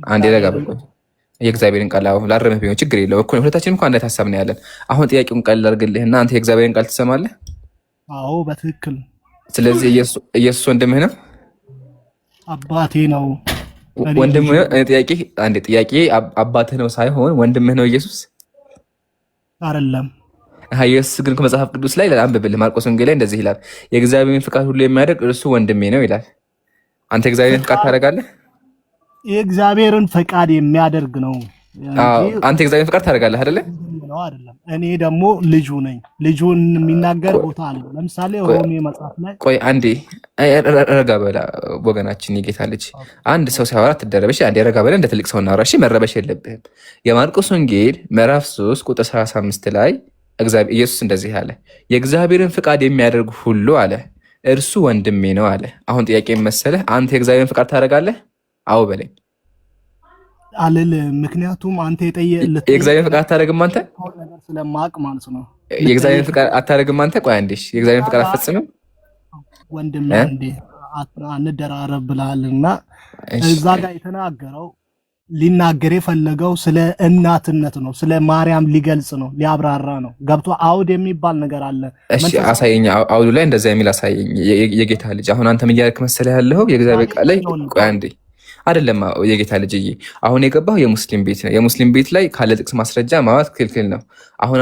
አንዴ ረጋ በል። የእግዚአብሔርን ቃል ላረምህ ቢሆን ችግር የለውም እኮ ሁለታችንም እኮ አንድ ሀሳብ ነው ያለን። አሁን ጥያቄውን ቀል ላድርግልህና አንተ የእግዚአብሔርን ቃል ትሰማለህ? አዎ በትክክል። ስለዚህ ኢየሱስ ወንድምህ ነው? አባቴ ነው። ወንድምህ ነው? ጥያቄ አባትህ ነው ሳይሆን ወንድምህ ነው ኢየሱስ? አይደለም። ኢየሱስ ግን ከመጽሐፍ ቅዱስ ላይ አንብብልህ። ማርቆስ ወንጌል ላይ እንደዚህ ይላል፣ የእግዚአብሔርን ፍቃድ ሁሉ የሚያደርግ እርሱ ወንድሜ ነው ይላል። አንተ የእግዚአብሔርን ፍቃድ ታደርጋለህ? የእግዚአብሔርን ፈቃድ የሚያደርግ ነው። አንተ የእግዚአብሔርን ፍቃድ ታደርጋለህ አይደለ? አይደለም። እኔ ደግሞ ልጁ ነኝ። ልጁን የሚናገር ቦታ አለ። ለምሳሌ ሮሜ መጽሐፍ ላይ ቆይ አንዴ ረጋ በላ ወገናችን፣ የጌታ ልጅ አንድ ሰው ሲያወራ ትደረበሽ። አንዴ ረጋ በላ፣ እንደ ትልቅ ሰው እናውራ። እሺ መረበሽ የለብህም። የማርቆስ ወንጌል ምዕራፍ 3 ቁጥር 35 ላይ ኢየሱስ እንደዚህ አለ፣ የእግዚአብሔርን ፍቃድ የሚያደርግ ሁሉ አለ እርሱ ወንድሜ ነው አለ። አሁን ጥያቄ መሰለህ፣ አንተ የእግዚአብሔርን ፍቃድ ታደርጋለህ? አዎ በለኝ። አልልም። ምክንያቱም አንተ የእግዚአብሔርን ፍቃድ አታደርግም አንተ ነገር ስለማቅ ማለት ነው። የእግዚአብሔርን ፍቃድ አታደርግም አንተ? ቆይ አንዴ፣ የእግዚአብሔርን ፍቃድ አትፈጽምም? ወንድሜ እንዴ አንደራረብ ብለሃልና እዛ ጋር የተናገረው ሊናገር የፈለገው ስለ እናትነት ነው። ስለ ማርያም ሊገልጽ ነው፣ ሊያብራራ ነው። ገብቶ አውድ የሚባል ነገር አለ። እሺ አሳየኝ፣ አውዱ ላይ እንደዛ የሚል አሳየኝ። የጌታ ልጅ አሁን አንተ ምን እያልክ መሰለህ ያለው የእግዚአብሔር ቃል ላይ ቆይ አንዴ አይደለም የጌታ ልጅ አሁን የገባው የሙስሊም ቤት ነው። የሙስሊም ቤት ላይ ካለ ጥቅስ ማስረጃ ማዋት ክልክል ነው። አሁን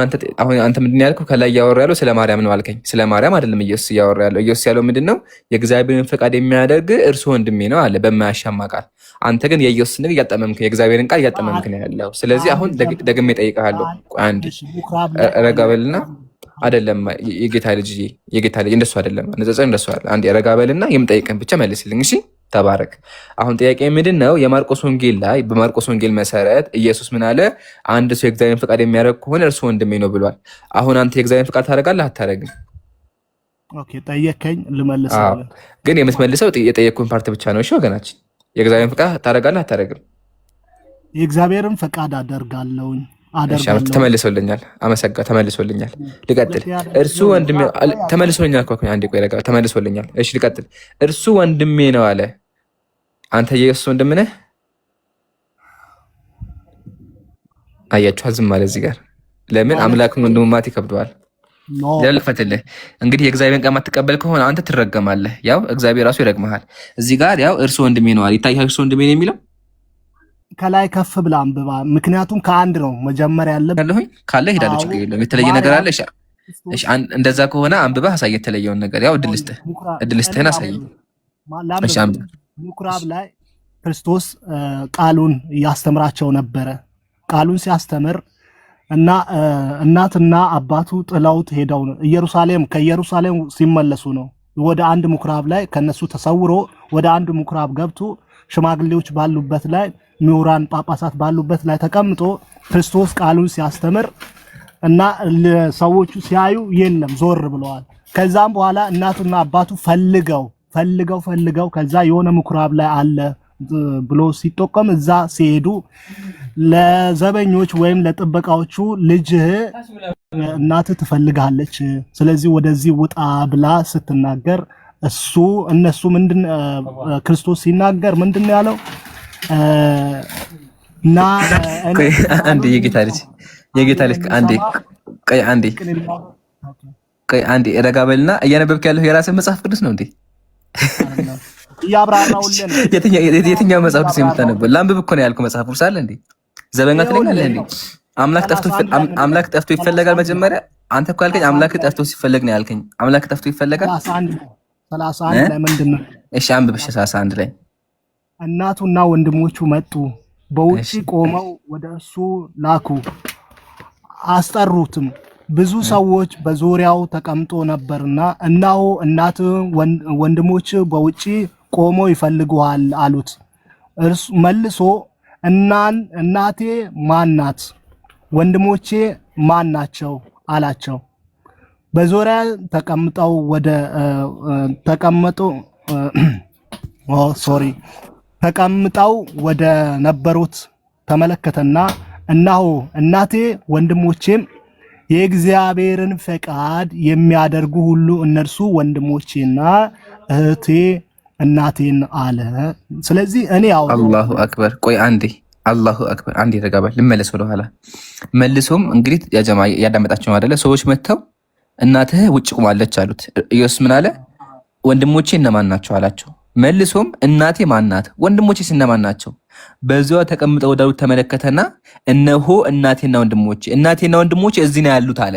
አንተ ምንድን ያልከው? ከላይ እያወራ ያለው ስለ ማርያም ነው አልከኝ። ስለ ማርያም አይደለም ኢየሱስ እያወራ ያለው። ኢየሱስ ያለው ምንድን ነው? የእግዚአብሔርን ፈቃድ የሚያደርግ እርሱ ወንድሜ ነው አለ በማያሻማ ቃል። አንተ ግን የኢየሱስ ንግር እያጠመምክ፣ የእግዚአብሔርን ቃል እያጠመምክ ነው ያለው። ስለዚህ አሁን ደግሜ እጠይቅሃለሁ። አንድ ረጋ በልና አይደለም የጌታ ልጅ እንደሱ አይደለም ንጽጽር እንደሱ አይደለም። አንድ ረጋ በልና የምጠይቅህን ብቻ መልስልኝ እሺ። ተባረክ። አሁን ጥያቄ ምንድን ነው? የማርቆስ ወንጌል ላይ በማርቆስ ወንጌል መሰረት ኢየሱስ ምን አለ? አንድ ሰው የእግዚአብሔርን ፈቃድ የሚያደርግ ከሆነ እርሱ ወንድሜ ነው ብሏል። አሁን አንተ የእግዚአብሔርን ፈቃድ ታደርጋለህ አታደርግም? ኦኬ ጠየከኝ፣ ልመልስልህ። ግን የምትመልሰው የጠየቅኩህን ፓርት ብቻ ነው። እሺ ወገናችን፣ የእግዚአብሔርን ፈቃድ ታደርጋለህ አታደርግም? የእግዚአብሔርን ፈቃድ አደርጋለሁኝ። ተመልሶልኛል። ተመልሶልኛል። ልቀጥል። እርሱ ወንድሜ ተመልሶልኛል እኮ አንዴ ቆይ ረጋ። ተመልሶልኛል። እሺ ልቀጥል። እርሱ ወንድሜ ነው አለ። አንተ የኢየሱስ ወንድም ነህ? አያችሁ፣ ዝም አለ እዚህ ጋር። ለምን አምላክን ወንድም ማለት ይከብደዋል? ለልፈትልህ እንግዲህ የእግዚአብሔርን ቃል የማትቀበል ከሆነ አንተ ትረገማለህ። ያው እግዚአብሔር ራሱ ይረግመሃል። እዚህ ጋር ያው እርሱ ወንድሜ ነው አለ። ይታያል። እርሱ ወንድሜ ነው የሚለው ከላይ ከፍ ብላ አንብባ። ምክንያቱም ከአንድ ነው መጀመሪያ ያለሁኝ ካለ ሄዳለሁ። ችግር የለም። የተለየ ነገር አለ? እሺ እንደዛ ከሆነ አንብባ አሳይ። የተለየውን ነገር ያው እድልስትህን አሳይ። እሺ አንብባ። ምኩራብ ላይ ክርስቶስ ቃሉን እያስተምራቸው ነበረ። ቃሉን ሲያስተምር እና እናትና አባቱ ጥለውት ሄደው ከኢየሩሳሌም ሲመለሱ ነው ወደ አንድ ምኩራብ ላይ ከነሱ ተሰውሮ ወደ አንድ ምኩራብ ገብቶ ሽማግሌዎች ባሉበት ላይ ምሁራን ጳጳሳት ባሉበት ላይ ተቀምጦ ክርስቶስ ቃሉን ሲያስተምር እና ሰዎቹ ሲያዩ የለም ዞር ብለዋል። ከዛም በኋላ እናቱና አባቱ ፈልገው ከዛ የሆነ ምኩራብ ላይ አለ ብሎ ሲጠቆም እዛ ሲሄዱ ለዘበኞች ወይም ለጥበቃዎቹ ልጅህ እናትህ ትፈልጋለች፣ ስለዚህ ወደዚህ ውጣ ብላ ስትናገር እነሱ ምንድን ክርስቶስ ሲናገር ምንድን ያለው? እና አንዴ የጌታ ልጅ አንዴ ረጋ በልና እያነበብክ ያለው የራስህ መጽሐፍ ቅዱስ ነው እንዴ? ያብራራውልን የትኛው መጽሐፍ ቅዱስ የምታነበው? ላንብብ እኮ ነው ያልኩህ። መጽሐፍ ቅዱስ አለ እንዴ? ዘበኛ ትለኛለህ እንዴ? አምላክ ጠፍቶ ይፈለጋል? መጀመሪያ አንተ እኮ ያልከኝ አምላክ ጠፍቶ ሲፈለግ ነው ያልከኝ። አምላክ ጠፍቶ ይፈለጋል 31 ላይ ምንድን ነው? እሺ አንብብ። 31 ላይ እናቱና ወንድሞቹ መጡ፣ በውጪ ቆመው ወደ እሱ ላኩ፣ አስጠሩትም። ብዙ ሰዎች በዙሪያው ተቀምጦ ነበርና እነሆ እናትህ ወንድሞች በውጪ ቆመው ይፈልጉሃል አሉት። እርሱ መልሶ እናቴ ማን ናት? ወንድሞቼ ማን ናቸው አላቸው። በዙሪያ ተቀምጠው ወደ ነበሩት ተመለከተና እነሆ እናቴ ወንድሞቼም የእግዚአብሔርን ፈቃድ የሚያደርጉ ሁሉ እነርሱ ወንድሞቼና እህቴ እናቴን አለ። ስለዚህ እኔ ያው አላሁ አክበር። ቆይ አንዴ አላሁ አክበር አንዴ ተጋባል ልመለስ ወደኋላ። መልሶም እንግዲህ ያጀማ ያዳመጣቸው አይደለ? ሰዎች መጥተው እናትህ ውጭ ቁማለች አሉት። ኢየሱስ ምን አለ? ወንድሞቼ እነማን ናቸው አላቸው። መልሶም እናቴ ማናት? ወንድሞቼስ እነማን ናቸው? በዚያው ተቀምጠው ዳዊት ተመለከተና እነሆ እናቴና ወንድሞቼ እዚህ ነው ያሉት አለ።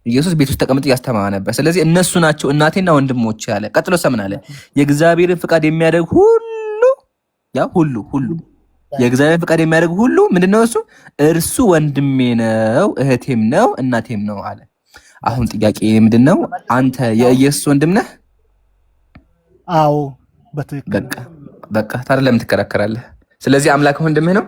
ኢየሱስ ቤት ውስጥ ተቀምጦ ያስተማረ ነበር። ስለዚህ እነሱ ናቸው እናቴና ወንድሞቼ አለ። ቀጥሎ ሰምን አለ? የእግዚአብሔርን ፍቃድ የሚያደርግ ሁሉ ሁሉ የእግዚአብሔር ፍቃድ የሚያደርግ ሁሉ ምንድነው? እርሱ ወንድሜ ነው፣ እህቴም ነው፣ እናቴም ነው አለ። አሁን ጥያቄ ምንድነው? አንተ የኢየሱስ ወንድም ነህ? አዎ በትክክል። በቃ ታዲያ ለምን ትከራከራለህ? ስለዚህ አምላክ ወንድምህ ነው።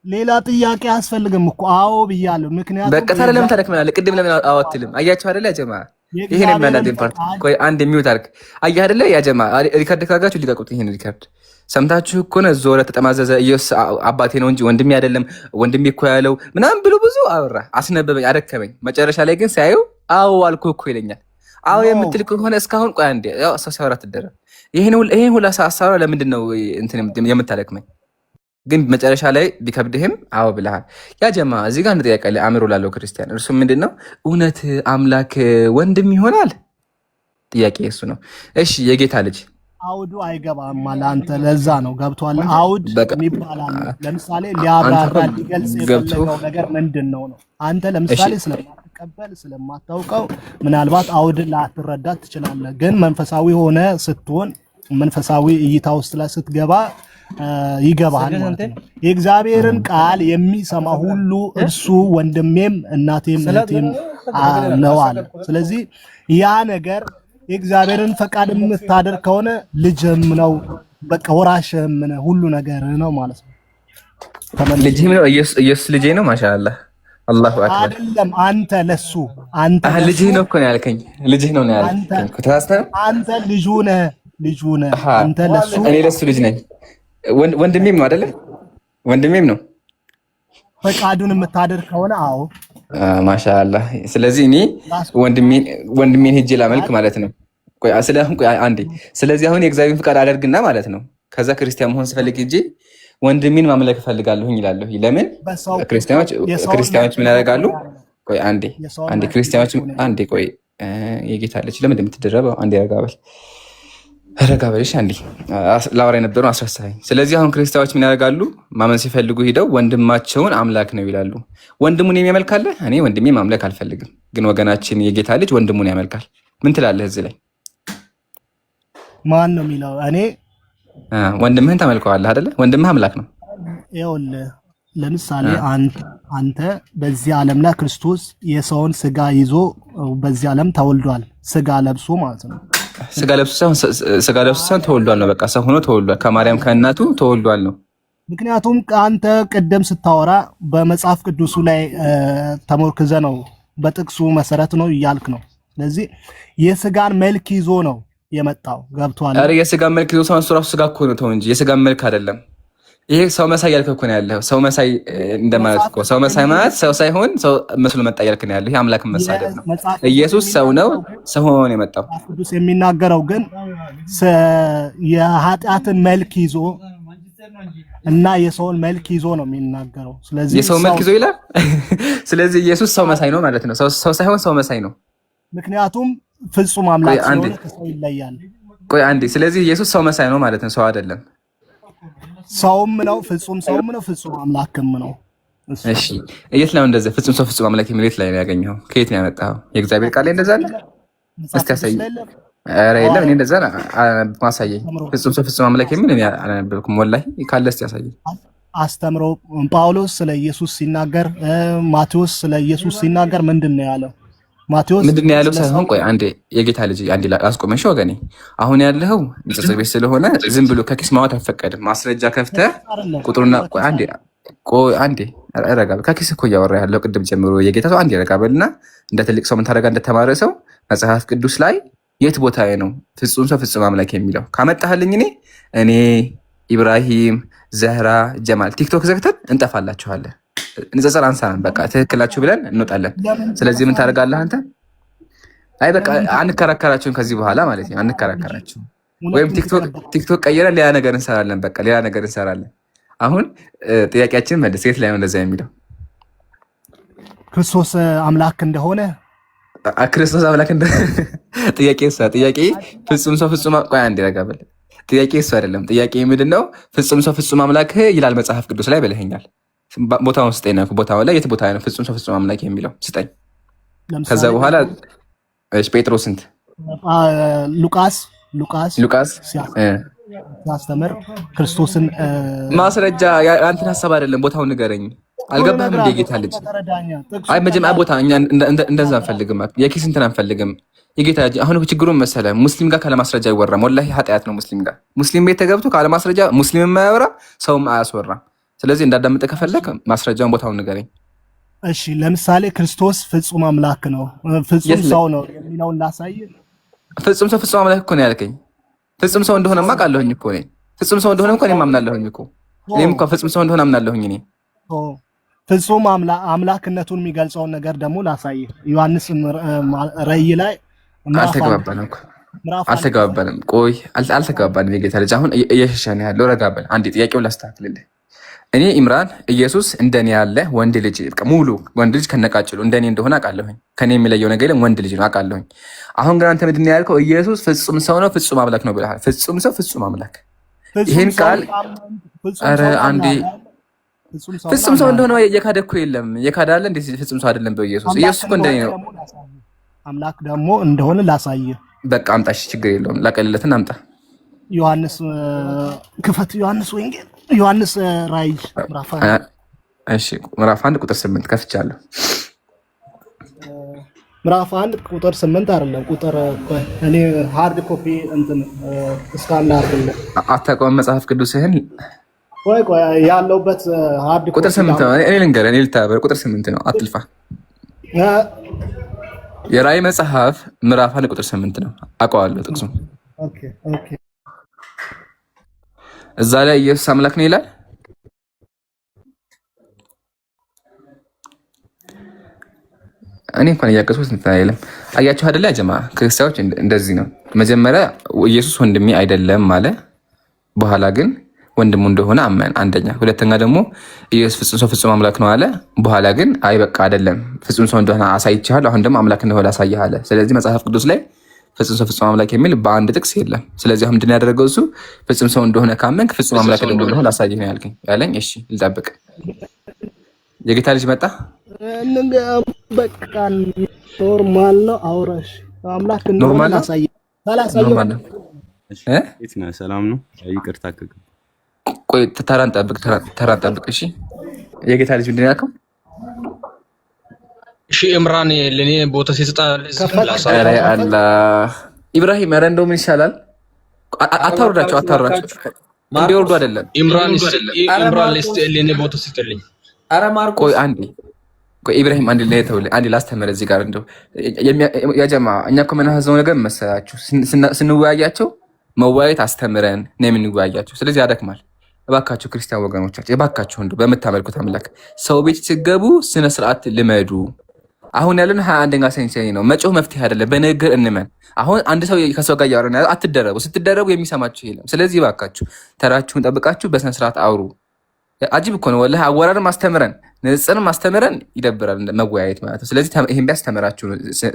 ሌላ ጥያቄ አያስፈልግም እኮ አዎ ብያለሁ። ምክንያቱም በቃ ታዲያ ለምን ታደክመናለህ? ቅድም ለምን አዎ አትልም? አያችሁ አይደለ ያጀማ? ይሄን የሚያናደኝ ፓርት። ቆይ አንድ የሚውት አድርግ። አየህ አይደለ ያጀማ? ሪካርድ ካጋችሁ ሊቀቁት። ይሄን ሪካርድ ሰምታችሁ እኮ ነው። ዞረ ተጠማዘዘ። ኢየሱስ አባቴ ነው እንጂ ወንድሜ አይደለም፣ ወንድሜ እኮ ያለው ምናምን ብሎ ብዙ አወራ፣ አስነበበኝ፣ አደከመኝ። መጨረሻ ላይ ግን ሳየው አዎ አልኩህ እኮ ይለኛል። አዎ የምትል ከሆነ እስካሁን ቆይ አንዴ ያው ሰው ሲያወራ ትደረግ። ይሄን ሁላ ሳሳራ ለምንድን ነው እንትን የምታደክመኝ? ግን መጨረሻ ላይ ቢከብድህም አዎ ብለሃል። ያ ጀማ እዚህ ጋር እንጠያቀ አእምሮ ላለው ክርስቲያን እርሱ ምንድን ነው እውነት አምላክ ወንድም ይሆናል? ጥያቄ እሱ ነው። እሺ የጌታ ልጅ አውዱ አይገባም ማለት አንተ ለዛ ነው ገብቷል። አውድ የሚባላል ለምሳሌ ሊያብራራ ሊገልጽ የፈለገው ነገር ምንድን ነው ነው አንተ ለምሳሌ ስለማትቀበል ስለማታውቀው ምናልባት አውድ ላትረዳት ትችላለህ። ግን መንፈሳዊ ሆነ ስትሆን መንፈሳዊ እይታ ውስጥ ላይ ስትገባ ይገባል ማለት ነው። የእግዚአብሔርን ቃል የሚሰማ ሁሉ እርሱ ወንድሜም እናቴም እህቴም ነው አለ። ስለዚህ ያ ነገር የእግዚአብሔርን ፈቃድ የምታደርግ ከሆነ ልጅም ነው፣ በቃ ወራሽም ነው፣ ሁሉ ነገር ነው ማለት ነው። ልጅም ነው ኢየሱስ ልጄ ነው። ማሻአላህ አላሁ አክበር። አይደለም አንተ ለሱ አንተ ልጅህ ነው እኮ ነው ያልከኝ። ልጅህ ነው ያልከኝ እኮ ታስተህ አንተ ልጁ ነህ አንተ ለሱ እኔ ለሱ ልጅ ነኝ። ወንድሜም ነው አይደለ? ወንድሜም ነው። ፈቃዱን የምታደርግ ከሆነ አዎ ማሻአላህ። ስለዚህ እኔ ወንድሜን ሄጄ ላመልክ ማለት ነው። ቆይ አንዴ። ስለዚህ አሁን የእግዚአብሔርን ፍቃድ አደርግና ማለት ነው። ከዛ ክርስቲያን መሆን ስፈልግ ሄጄ ወንድሜን ማምለክ እፈልጋለሁ ይላሉ። ለምን ክርስቲያኖች ምን ያደርጋሉ? ቆይ አንዴ ክርስቲያኖች አንዴ ቆይ የጌታ ልጅ ለምን እንደምትደረበው አንዴ ረጋበልሽ አንዴ ላወራ የነበረው አስረሳኝ። ስለዚህ አሁን ክርስቲያኖች ምን ያደርጋሉ? ማመን ሲፈልጉ ሂደው ወንድማቸውን አምላክ ነው ይላሉ። ወንድሙን የሚያመልካለ? እኔ ወንድሜ ማምለክ አልፈልግም፣ ግን ወገናችን የጌታ ልጅ ወንድሙን ያመልካል። ምን ትላለህ እዚህ ላይ? ማን ነው የሚለው? እኔ ወንድምህን ታመልከዋለህ አይደለ? ወንድምህ አምላክ ነው። ይኸውልህ ለምሳሌ አንተ በዚህ ዓለም ላይ ክርስቶስ የሰውን ስጋ ይዞ በዚህ ዓለም ተወልዷል። ስጋ ለብሶ ማለት ነው። ስጋ ለብሶ ሳይሆን ተወልዷል ነው። በቃ ሰው ሆኖ ተወልዷል። ከማርያም ከእናቱ ተወልዷል ነው። ምክንያቱም አንተ ቅድም ስታወራ በመጽሐፍ ቅዱሱ ላይ ተመርክዘ ነው፣ በጥቅሱ መሰረት ነው እያልክ ነው። ስለዚህ የስጋን መልክ ይዞ ነው የመጣው። ገብቷል? አረ የስጋን መልክ ይዞ ሰው ራሱ ስጋ እኮ ነው ተው እንጂ የስጋን መልክ አይደለም። ይሄ ሰው መሳይ ያልከው እኮ ነው ያለው። ሰው መሳይ እንደማለት እኮ ሰው መሳይ ማለት ሰው ሳይሆን ሰው መስሎ መጣ ያልክ ነው ያለው። ይሄ አምላክን መሳደብ ነው። ኢየሱስ ሰው ነው፣ ሰው ሆኖ ነው የመጣው። ቅዱስ የሚናገረው ግን የኃጢአትን መልክ ይዞ እና የሰውን መልክ ይዞ ነው የሚናገረው። ስለዚህ የሰው መልክ ይዞ ይላል። ስለዚህ ኢየሱስ ሰው መሳይ ነው ማለት ነው። ሰው ሳይሆን ሰው መሳይ ነው። ምክንያቱም ፍጹም አምላክ ስለሆነ ከሰው ይለያል። ቆይ አንዴ። ስለዚህ ኢየሱስ ሰው መሳይ ነው ማለት ነው፣ ሰው አይደለም። ሰውም ነው፣ ፍጹም ሰውም ነው፣ ፍጹም አምላክም ነው። እሺ የት ነው እንደዛ ፍጹም ሰው ፍጹም አምላክ የሚል የት ላይ ነው ያገኘው? ከየት ነው ያመጣው? የእግዚአብሔር ቃል ላይ እንደዛ አለ? እስቲ አሳየኝ። ኧረ የለም፣ እኔ እንደዛ ማሳየኝ። ፍጹም ሰው ፍጹም አምላክ የሚል እኔ አላነበብኩም ወላሂ። ካለ እስቲ አሳየኝ። አስተምሮ ጳውሎስ ስለ ኢየሱስ ሲናገር፣ ማቴዎስ ስለ ኢየሱስ ሲናገር ምንድን ነው ያለው? ማቴዎስ ምንድን ነው ያለው ሳይሆን፣ ቆይ አንዴ የጌታ ልጅ አንዴ አስቆመሽ ወገኔ። አሁን ያለው ንጽጽር ቤት ስለሆነ ዝም ብሎ ከኪስ ማውጣት አይፈቀድም። ማስረጃ ከፍተህ ቁጥሩና ቆይ አንዴ ረጋ በል። ከኪስ እኮ እያወራ ያለው ቅድም ጀምሮ የጌታ ሰው አንዴ ረጋ በልና እንደ ትልቅ ሰው ምን ታደርጋ እንደተማረ ሰው መጽሐፍ ቅዱስ ላይ የት ቦታ ነው ፍጹም ሰው ፍጹም አምላክ የሚለው? ካመጣህልኝ እኔ ኢብራሂም፣ ዘህራ፣ ጀማል ቲክቶክ ዘግተን እንጠፋላችኋለን። ንጽጽር አንሳን በቃ ትክክላችሁ ብለን እንወጣለን። ስለዚህ ምን ታደርጋለህ አንተ? አይ በቃ አንከራከራችሁም ከዚህ በኋላ ማለት ነው። አንከራከራችሁም ወይም ቲክቶክ ቀይረን ሌላ ነገር እንሰራለን። በቃ ሌላ ነገር እንሰራለን። አሁን ጥያቄያችን መልስ። የት ላይ ነው እንደዛ የሚለው? ክርስቶስ አምላክ እንደሆነ ክርስቶስ አምላክ ጥያቄ ፍጹም ሰው ፍጹም ቆይ አንዴ ረጋበል። ጥያቄ እሱ አይደለም። ጥያቄ ምንድን ነው? ፍጹም ሰው ፍጹም አምላክ ይላል መጽሐፍ ቅዱስ ላይ ብለኸኛል። ቦታውን ስጠኝ ነው። ቦታው ላይ የት ቦታ ነው ፍጹም ሰው ፍጹም አምላክ የሚለው ስጠኝ። ከዛ በኋላ ጴጥሮስ ስንት ሉቃስ ሲያስተምር ክርስቶስን ማስረጃ አንተን ሀሳብ አይደለም። ቦታውን ንገረኝ። አልገባህም እንደ ጌታ ልጅ? አይ መጀመሪያ ቦታ እኛ እንደዛ አንፈልግም። የኪስ እንትን አንፈልግም። የጌታ ልጅ አሁን ችግሩን መሰለ ሙስሊም ጋር ካለማስረጃ አይወራም። ወላሂ ኃጢአት ነው። ሙስሊም ቤት ተገብቶ ካለማስረጃ ሙስሊም የማያወራ ሰውም አያስወራም። ስለዚህ እንዳዳምጥ ከፈለክ ማስረጃውን ቦታውን ንገረኝ። እሺ ለምሳሌ ክርስቶስ ፍጹም አምላክ ነው ፍጹም ሰው ነው የሚለውን ላሳይ። ፍጹም ሰው ፍጹም አምላክ እኮ ነው ያልከኝ። ፍጹም ሰው እንደሆነማ ቃለሁኝ እኮ ነኝ። ፍጹም ሰው እንደሆነ እኮ እኔም አምናለሁኝ እኮ። እኔም እኮ ፍጹም ሰው እንደሆነ አምናለሁኝ እኔ። ፍጹም አምላክነቱን የሚገልጸውን ነገር ደግሞ ላሳይ። ዮሐንስ ራእይ ላይ አልተገባባንም። ቆይ አልተገባባንም። የጌታ ልጅ አሁን እየሸሸን ያለው ረጋበል። አንዴ ጥያቄውን ላስተካክልልህ። እኔ ኢምራን ኢየሱስ እንደኔ ያለ ወንድ ልጅ ሙሉ ወንድ ልጅ ከነቃጭሉ እንደኔ እንደሆነ አውቃለሁኝ። ከኔ የሚለየው ነገር የለም፣ ወንድ ልጅ ነው አውቃለሁኝ። አሁን ግን አንተ ምንድን ነው ያልከው? ኢየሱስ ፍጹም ሰው ነው ፍጹም አምላክ ነው ብለሃል። ፍጹም ሰው ፍጹም አምላክ ይሄን ቃል ኧረ አንዴ ፍጹም ሰው እንደሆነ የካደ እኮ የለም። የካደ አለ እንዴ? ፍጹም ሰው አይደለም በኢየሱስ። ኢየሱስ እኮ እንደኔ ነው። አምላክ ደግሞ እንደሆነ ላሳየ። በቃ አምጣሽ፣ ችግር የለውም። ላቀልለትን አምጣ። ዮሐንስ ክፈት። ዮሐንስ ወንጌል ዮሐንስ ራእይ ምዕራፍ 1 ቁጥር 8 ከፍቻለሁ። ምዕራፍ 1 ቁጥር 8 አይደለም ቁጥር እኔ ሃርድ ኮፒ እንትን እስካን አድርገን አታውቀውም መጽሐፍ ቅዱስህን? ቆይ ያለውበት ሃርድ ቁጥር 8 ነው። እኔ ልንገርህ፣ እኔ ልታበር ቁጥር 8 ነው። አትልፋ። የራእይ መጽሐፍ ምዕራፍ 1 ቁጥር 8 ነው። አውቀዋለሁ ጥቅሱን። ኦኬ እዛ ላይ ኢየሱስ አምላክ ነው ይላል። እኔ እንኳን እያቀስኩት እንትን አይልም። አያችሁ አይደለ ጀማ ክርስቲያኖች እንደዚህ ነው። መጀመሪያ ኢየሱስ ወንድሜ አይደለም አለ። በኋላ ግን ወንድሙ እንደሆነ አመን። አንደኛ። ሁለተኛ ደግሞ ኢየሱስ ፍጹም ሰው ፍጹም አምላክ ነው አለ። በኋላ ግን አይ በቃ አይደለም ፍጹም ሰው እንደሆነ አሳይቻለሁ፣ አሁን ደግሞ አምላክ እንደሆነ አሳይህ አለ። ስለዚህ መጽሐፍ ቅዱስ ላይ ፍጹም ሰው ፍጹም አምላክ የሚል በአንድ ጥቅስ የለም። ስለዚህ አሁን ምንድን ያደረገው እሱ ፍጹም ሰው እንደሆነ ካመንክ ፍጹም አምላክ እንደሆነ ላሳይህ ነው ያለኝ። እሺ ልጠብቅ። የጌታ ልጅ መጣ። በቃ ኖርማል ነው። አውራሽ አምላክ እንደሆነ ላሳይህ። ኖርማል ነው። ሰላም ነው። ይቅርታ ቆይ ተራን ጠብቅ። እሺ የጌታ ልጅ ምንድን ያልከው? እሺ ኢምራን ለኔ ቦታ ሲሰጣል አላህ ኢብራሂም፣ ኧረ እንደው ምን ይሻላል? አታወርዳቸው እንዲወርዱ አይደለም። ኢምራን ለኔ ቦታ ሲሰጥልኝ። ኧረ ማርቆስ ቆይ አንዴ ኢብራሂም አንዴ ላይ ተውልኝ። አንዴ ላስተምር እዚህ ጋር እንደው ያጀማ እኛ እኮ የምናሳዝነው ነገር መሰላችሁ ስንወያያቸው መወያየት አስተምረን ነው የምንወያያቸው። ስለዚህ ያደክማል። እባካችሁ ክርስቲያን ወገኖቻችን እባካችሁ እንደው በምታመልኩት አምላክ ሰው ቤት ሲገቡ ስነ ስርዓት ልመዱ። አሁን ያለን 21ኛ ሴንቸሪ ነው። መጮህ መፍትሄ አይደለም። በንግግር እንመን። አሁን አንድ ሰው ከሰው ጋር ያወራና አትደረቡ። ስትደረቡ የሚሰማችሁ የለም። ስለዚህ እባካችሁ ተራችሁን ጠብቃችሁ በስነ ስርዓት አውሩ። አጂብ እኮ ነው ወላሂ። አወራርም አስተምረን ንጽጽርም አስተምረን ይደብራል መወያየት ማለት ነው። ስለዚህ ይሄን ቢያስተምራችሁ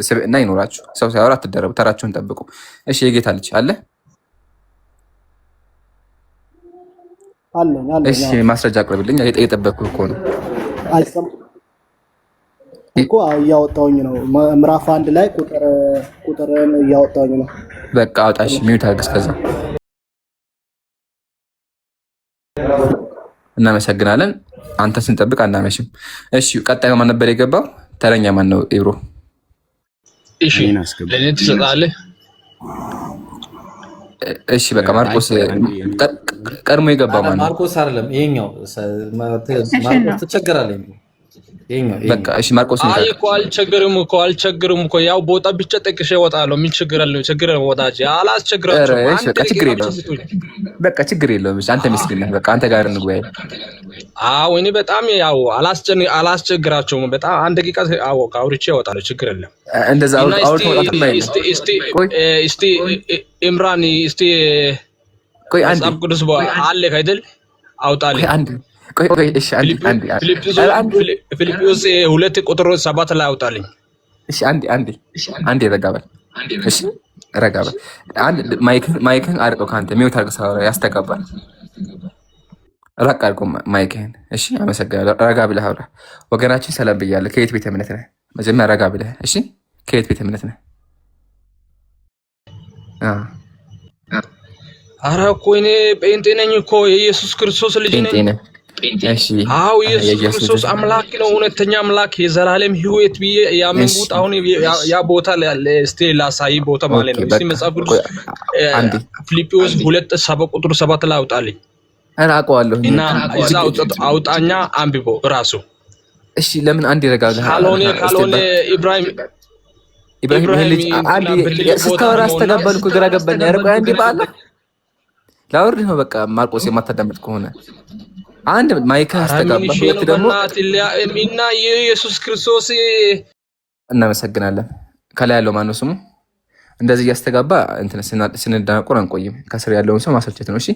ስብዕና ይኖራችሁ። ሰው ሲያወራ አትደረቡ፣ ተራችሁን ጠብቁ። እሺ የጌታ ልጅ አለ። እሺ ማስረጃ አቅርብልኝ። እየጠበቅኩህ እኮ ነው እኮ እያወጣሁኝ ነው። ምዕራፍ 1 ላይ ቁጥርን እያወጣሁኝ ነው። በቃ አውጣሽ። ሚዩት አድርግ። እስከዛ እናመሰግናለን። አንተ ስንጠብቅ አናመሽም። እሺ ቀጣዩ ማን ነበር የገባው? ተረኛ ማን ነው? ኢብሮ። እሺ ለኔ ትሰጣለህ። እሺ በቃ ማርቆስ ቀድሞ የገባው ማን ነው? ማርቆስ አይደለም ይሄኛው። ማርቆስ ትቸገራለህ። በቃ እሺ ማርቆስ አይ እኮ አልቸግርም እኮ ያው ቦታ ብቻ ጠቅሼ እወጣለሁ። ምን ችግር አለው? ችግር ወዳጅ አላስቸግራቸውም። በቃ ችግር የለውም። እሺ አንተ ምስኪን ነህ። በቃ አንተ ጋር እንግባይ። አዎ እኔ በጣም ያው አላስቸግራቸውም። በጣም አንድ ደቂቃ አውርቼ እወጣለሁ። ችግር የለም። እንደዛ አውርቶ ወጣት ማይ እስቲ ኢምራን እስቲ ቆይ አንዴ ቅዱስ አለ አይደል? አውጣልኝ አንዴ ቆይ እሺ አንዴ ፊልጵስዩስ 2:7 ላይ አውጣልኝ። እሺ አንዴ ረጋ በል። እሺ ረጋ በል። አንድ ማይክን አርቀው ካንተ ሚውት አርቀው ሳወራ ያስተጋባል። ራቅ አድርጎ ማይክህን። እሺ አመሰግናለሁ። ረጋ ብለህ አውራ። ወገናችን ሰላም ብያለሁ። ከየት ቤተ እምነት ነህ? መጀመሪያ ረጋ ብለህ እሺ። ከየት ቤተ እምነት ነህ? ኧረ እኮ እኔ ጴንጤ ነኝ እኮ የኢየሱስ ክርስቶስ ልጅ ነኝ። እሺ አዎ ኢየሱስ ክርስቶስ አምላክ ነው፣ እውነተኛ አምላክ፣ የዘላለም ሕይወት ብዬ ያመንኩት። አሁን ያ ቦታ እስቲ ላሳይ ቦታ ማለት ነው። እስቲ መጽሐፍ ቅዱስ ፊልጵስዩስ 2:7 ላይ አውጣልኝ። አውቀዋለሁ እና እዛ አውጣኛ አንብቦ ራሱ። እሺ ለምን አንድ ይረጋል? ካልሆነ ኢብራሂም ልጅ አንድ ስታወራ አስተጋባል እኮ ግራ ገባኝ። ያርቆ አንድ ባለ ላውርድ ነው በቃ። ማርቆስ የማታዳምጥ ከሆነ አንድ ማይክ አስተጋባ፣ ሁለት ደግሞ እና ኢየሱስ ክርስቶስ። እናመሰግናለን። ከላይ ያለው ማነው ስሙ? እንደዚህ እያስተጋባ እንትን ስንዳቆር አንቆይም። ከስር ያለውን ሰው ማሰልቸት ነው። እሺ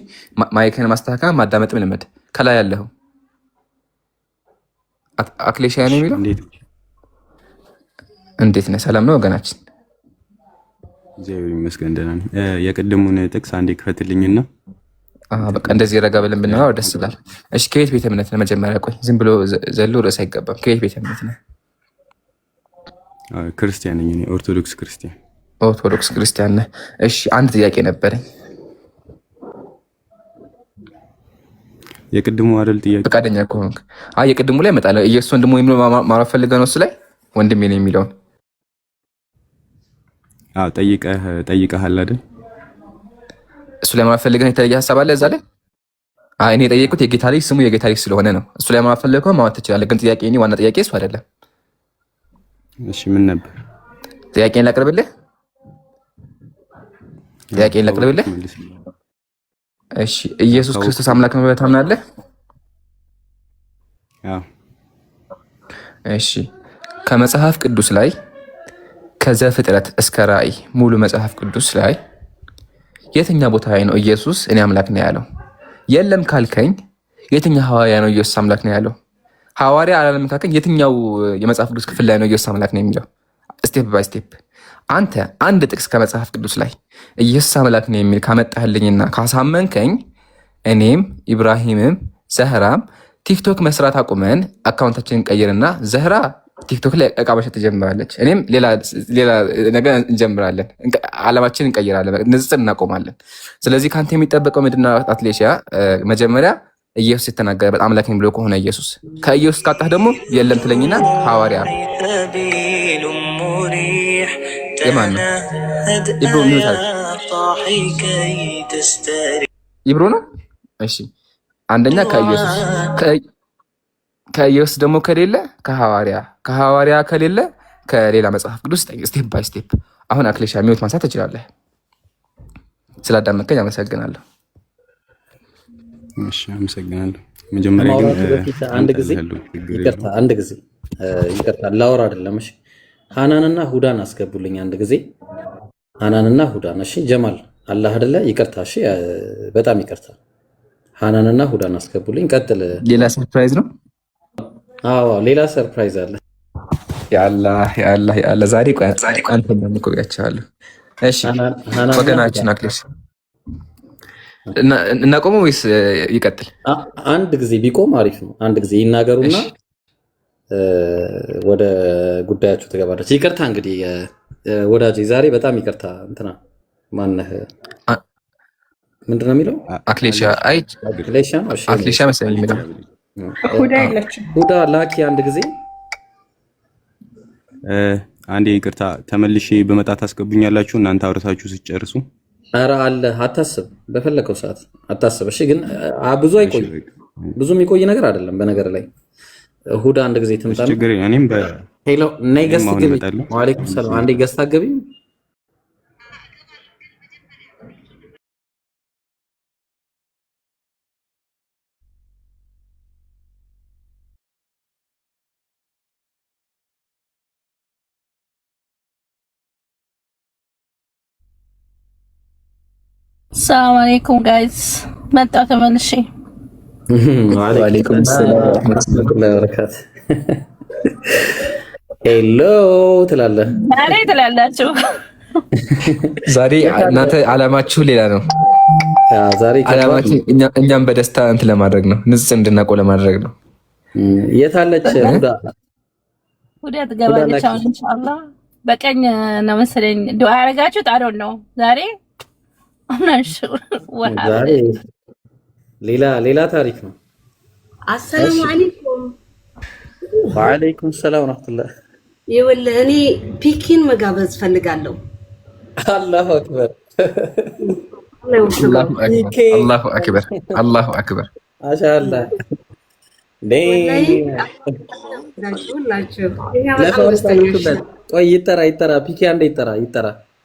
ማይክን ማስተካከል ማዳመጥም ልመድ። ከላይ ያለው አክሌሻ ነው የሚለው። እንዴት ነህ? ሰላም ነው ወገናችን? እግዚአብሔር ይመስገን ደህና ነኝ። የቅድሙን ጥቅስ አንዴ ክፈትልኝና በቃ እንደዚህ ረጋ ብለን ብናወራ ደስ ይላል። እሺ ከየት ቤተ እምነት ነህ? መጀመሪያ ቆይ፣ ዝም ብሎ ዘሎ ርዕስ አይገባም። ከየት ቤተ እምነት ነህ? ክርስቲያን ነኝ እኔ፣ ኦርቶዶክስ ክርስቲያን። ኦርቶዶክስ ክርስቲያን ነህ? እሺ አንድ ጥያቄ ነበረኝ። የቅድሙ አይደል ጥያቄ? ፈቃደኛ ከሆንክ የቅድሙ ላይ እመጣለሁ። ኢየሱስ ወንድሙ የሚለው ማውራት ፈልገህ ነው? እሱ ላይ ወንድሜ ነው የሚለውን ጠይቀሃል አይደል? እሱ ላይ ማውራት ፈልገህ የተለየ ሀሳብ አለ እዛ ላይ? እኔ የጠየቁት የጌታ ልጅ ስሙ የጌታ ልጅ ስለሆነ ነው። እሱ ላይ ማውራት ፈልገህ ማውራት ትችላለህ። ግን ጥያቄ ዋና ጥያቄ እሱ አይደለም። እሺ ምን ነበር ጥያቄን ላቅርብልህ? እሺ ኢየሱስ ክርስቶስ አምላክ ነው ብለህ ታምናለህ? አዎ። እሺ ከመጽሐፍ ቅዱስ ላይ ከዘፍጥረት እስከ ራእይ ሙሉ መጽሐፍ ቅዱስ ላይ የትኛው ቦታ ላይ ነው ኢየሱስ እኔ አምላክ ነው ያለው? የለም ካልከኝ የትኛው ሐዋርያ ነው ኢየሱስ አምላክ ነው ያለው? ሐዋርያ አላለም ካልከኝ የትኛው የመጽሐፍ ቅዱስ ክፍል ላይ ነው ኢየሱስ አምላክ ነው የሚለው? ስቴፕ ባይ ስቴፕ አንተ አንድ ጥቅስ ከመጽሐፍ ቅዱስ ላይ ኢየሱስ አምላክ ነው የሚል ካመጣህልኝና ካሳመንከኝ እኔም ኢብራሂምም ዘህራም ቲክቶክ መስራት አቁመን አካውንታችንን ቀይርና ዘህራ ቲክቶክ ላይ እቃ መሸጥ ትጀምራለች፣ እኔም ሌላ ነገር እንጀምራለን፣ አለማችንን እንቀይራለን፣ ንጽጽር እናቆማለን። ስለዚህ ከአንተ የሚጠበቀው ምንድን ነው? አትሌሽያ መጀመሪያ ኢየሱስ የተናገረ በጣም አምላክ ነኝ ብሎ ከሆነ ኢየሱስ ከኢየሱስ ካጣህ ደግሞ የለም ትለኝና ሐዋርያ የማን ነው? ኢብሮ ነው። እሺ አንደኛ ከኢየሱስ ደግሞ ከሌለ ከሐዋርያ ከሌለ ከሌላ መጽሐፍ ቅዱስ ስቴፕ ባይ ስቴፕ። አሁን አክሌሻ ሚውት ማንሳት ትችላለህ። ስላዳመጥከኝ አመሰግናለሁ። እሺ አመሰግናለሁ። መጀመሪያ ግን አንድ ጊዜ ይቅርታ ላወራ አይደለም። እሺ ሃናንና ሁዳን አስገቡልኝ አንድ ጊዜ። ሃናንና ሁዳን። እሺ ጀማል አላህ አይደለ? ይቅርታ። እሺ በጣም ይቅርታ። ሃናንና ሁዳን አስገቡልኝ። ቀጥል። ሌላ ሰርፕራይዝ ነው? አዎ ሌላ ሰርፕራይዝ አለ። ያላ ዛሬ አንተ እንደምቆያቸዋለሁ። እሺ ወገናችን አክሌሽ እናቆመው ወይስ ይቀጥል? አንድ ጊዜ ቢቆም አሪፍ ነው። አንድ ጊዜ ይናገሩና ወደ ጉዳያችሁ ትገባለች። ይቅርታ እንግዲህ ወዳጅ ዛሬ በጣም ይቅርታ። እንትና ማነህ? ምንድን ነው የሚለው? አክሌሻ መሰለኝ የሚለው። ሁዳ ላኪ አንድ ጊዜ። አንዴ ይቅርታ ተመልሼ በመጣ ታስገቡኛላችሁ እናንተ አውርታችሁ ስትጨርሱ። ኧረ አለ አታስብ፣ በፈለከው ሰዓት አታስብ። እሺ ግን ብዙ አይቆይ፣ ብዙ የሚቆይ ነገር አይደለም። በነገር ላይ ሁዳ አንድ ጊዜ ትምጣ። ችግር እኔም ሄሎ ነይ ገስት ግቢ። ወአለይኩም ሰላም። አንዴ ገስት አትገቢም? ሰላም አለይኩም ጋይስ፣ መጣሁ ተመልሼ። ወአለይኩም ሰላም ወራህመቱላሂ ወበረካቱ። ሄሎ ትላለህ፣ ዛሬ ትላላችሁ። ዛሬ እናንተ አላማችሁ ሌላ ነው። ዛሬ አላማችን እኛም በደስታ እንትን ለማድረግ ነው፣ ንጽጽ እንድናቆ ለማድረግ ነው። የታለች ሁዳ? ሁዳ ትገባለች አሁን ኢንሻአላህ። በቀኝ ነው መሰለኝ ዱዓ ያደረጋችሁት። አዶን ነው ዛሬ ዛሬ ሌላ ታሪክ ነው። አሰላሙ አለይኩም። ወአለይኩም ሰላም ወራህመቱላህ። ይኸውልህ እኔ ፒኪን መጋበዝ ፈልጋለሁ። አላሁ አክበር አላሁ አክበር አላሁ አክበር። ማሻአላህ ቆይ ይጠራ ፒኪ አንዴ ይጠራ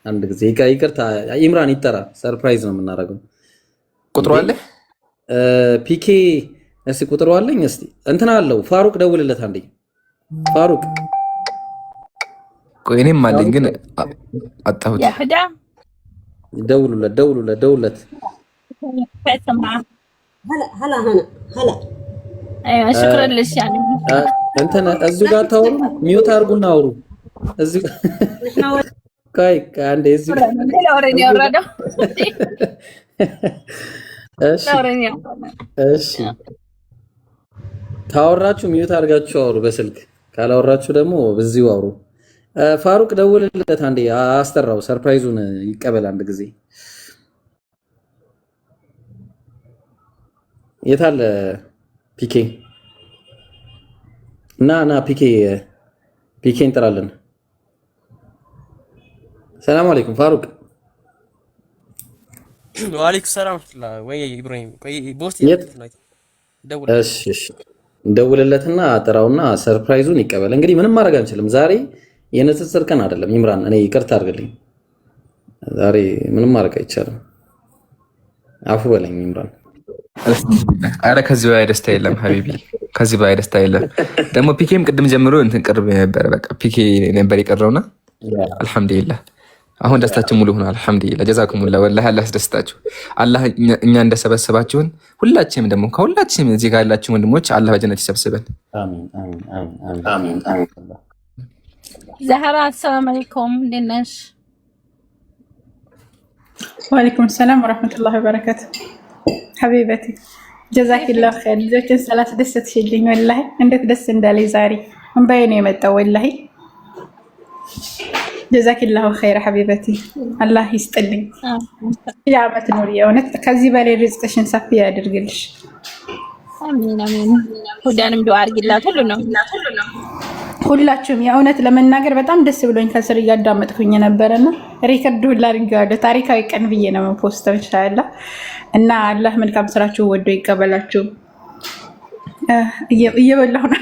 አንድ ጊዜ ይቅርታ፣ ኢምራን ይጠራ። ሰርፕራይዝ ነው የምናደርገው። ቁጥሩ አለ ፒኬ? እስቲ ቁጥሩ አለኝ። እስቲ እንትና አለው ፋሩቅ ደውልለት አንዴ። ፋሩቅ ቆይ እኔም አለኝ ግን አጣሁት። ያህዳ ደውሉለት። هلا ايوه شكرا للشان እንትን እዚሁ ጋር ታወሩ፣ ሚውት አድርጉና አውሩ። እዚሁ ካይ ካንዴ እዚሁ እሺ ታወራችሁ ሚውት አድርጋችሁ አውሩ በስልክ። ካላወራችሁ ደግሞ በዚሁ አውሩ። ፋሩቅ ደውልለት አንዴ፣ አስጠራው። ሰርፕራይዙን ይቀበል አንድ ጊዜ። የታለ ፒኬ? ና ፒኬ እንጥራለን። ሰላም አለይኩም ፋሩቅ። ወአለይኩም ሰላም ወይ ኢብራሂም። ቆይ ቦስት እሺ ደውልለትና አጥራውና ሰርፕራይዙን ይቀበል። እንግዲህ ምንም ማድረግ አንችልም። ዛሬ የንጽጽር ቀን አይደለም። ኢምራን እኔ ይቅርታ አድርግልኝ። ዛሬ ምንም ማድረግ አይቻልም። አፉ በለኝ ኢምራን። አረ ከዚህ በላይ ደስታ የለም ሀቢቢ፣ ከዚህ በላይ ደስታ የለም። ደግሞ ፒኬም ቅድም ጀምሮ እንትን ቅርብ ነበረ። በቃ ፒኬ ነበር የቀረውና አልሐምዱሊላህ አሁን ደስታችን ሙሉ ሆኗል። አልሐምዱሊላህ ጀዛኩሙላህ። ወላሂ አላህ ያስደስታችሁ። አላህ እኛ እንደሰበሰባችሁን ሁላችንም ደግሞ ከሁላችንም እዚህ ጋር ያላችሁ ወንድሞች አላህ በጀነት ይሰብስበን። አሚን አሚን አሚን። ዛህራ አሰላሙ አለይኩም፣ እንዴት ነሽ? ወአለይኩም ሰላም ወራህመቱላሂ ወበረካቱ። ሐቢበቲ ጀዛኪላሁ ኸይር። ልጆችን ስላስደሰትሽልኝ ወላሂ እንዴት ደስ እንዳለኝ ዛሬ እንባዬ ነው የመጣው ወላሂ። ጀዛኪላሁ ኸይር ሐቢበቲ፣ አላህ ይስጥልኝ። የዓመት ኑሪ፣ የእውነት ከዚህ በላይ ርዝቅሽን ሰፊ ያድርግልሽ። አሚን አሚን። ሁዳንም ዱዓ አድርጊላት። ሁሉ ነው ሁላችሁም የእውነት ለመናገር በጣም ደስ ብሎኝ ከስር እያዳመጥኩኝ ነበረና ሪከርድ ሁላ አድርጌዋለሁ። ታሪካዊ ቀን ብዬ ነው የምፖስተው ኢንሻአላህ። እና አላህ መልካም ስራችሁ ወዶ ይቀበላችሁ። እየበላሁ ነው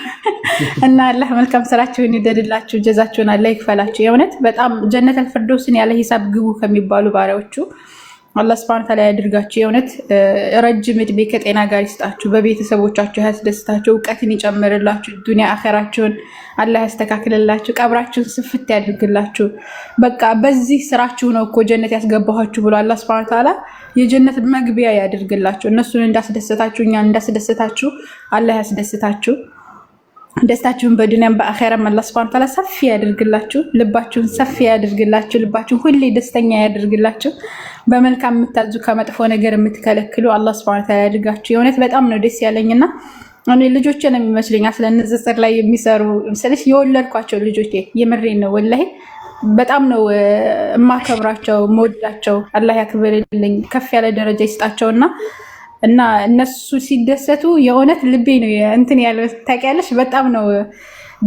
እና አላህ መልካም ስራችሁን ይደድላችሁ፣ ጀዛችሁን አላህ ይክፈላችሁ። የእውነት በጣም ጀነተል ፊርደውስን ያለ ሂሳብ ግቡ ከሚባሉ ባሪያዎቹ አላህ ሱብሃነሁ ወተዓላ ያድርጋችሁ። የእውነት ረጅም እድሜ ከጤና ጋር ይስጣችሁ፣ በቤተሰቦቻችሁ ያስደስታችሁ፣ እውቀትን ይጨምርላችሁ፣ ዱንያ አኸራችሁን አላህ ያስተካክልላችሁ፣ ቀብራችሁን ስፍት ያድርግላችሁ። በቃ በዚህ ስራችሁ ነው እኮ ጀነት ያስገባኋችሁ ብሎ አላህ ሱብሃነሁ ወተዓላ የጀነት መግቢያ ያድርግላችሁ። እነሱን እንዳስደሰታችሁ እኛን እንዳስደሰታችሁ አላህ ያስደስታችሁ። ደስታችሁን በዱንያም በአኺራም አላህ ሱብሃነሁ ወተዓላ ሰፊ ያድርግላችሁ። ልባችሁን ሰፊ ያድርግላችሁ። ልባችሁን ሁሌ ደስተኛ ያድርግላችሁ። በመልካም የምታዙ ከመጥፎ ነገር የምትከለክሉ አላህ ሱብሃነሁ ወተዓላ ያድርጋችሁ። የእውነት በጣም ነው ደስ ያለኝና እኔ ልጆቼ ነው የሚመስለኝ ስለ ንጽጽር ላይ የሚሰሩ ስለሽ የወለድኳቸው ልጆቼ የምሬን ነው ወላሂ በጣም ነው የማከብራቸው የምወዳቸው። አላህ ያክብርልኝ፣ ከፍ ያለ ደረጃ ይስጣቸውና እና እነሱ ሲደሰቱ የእውነት ልቤ ነው እንትን ያለው ታውቂያለሽ። በጣም ነው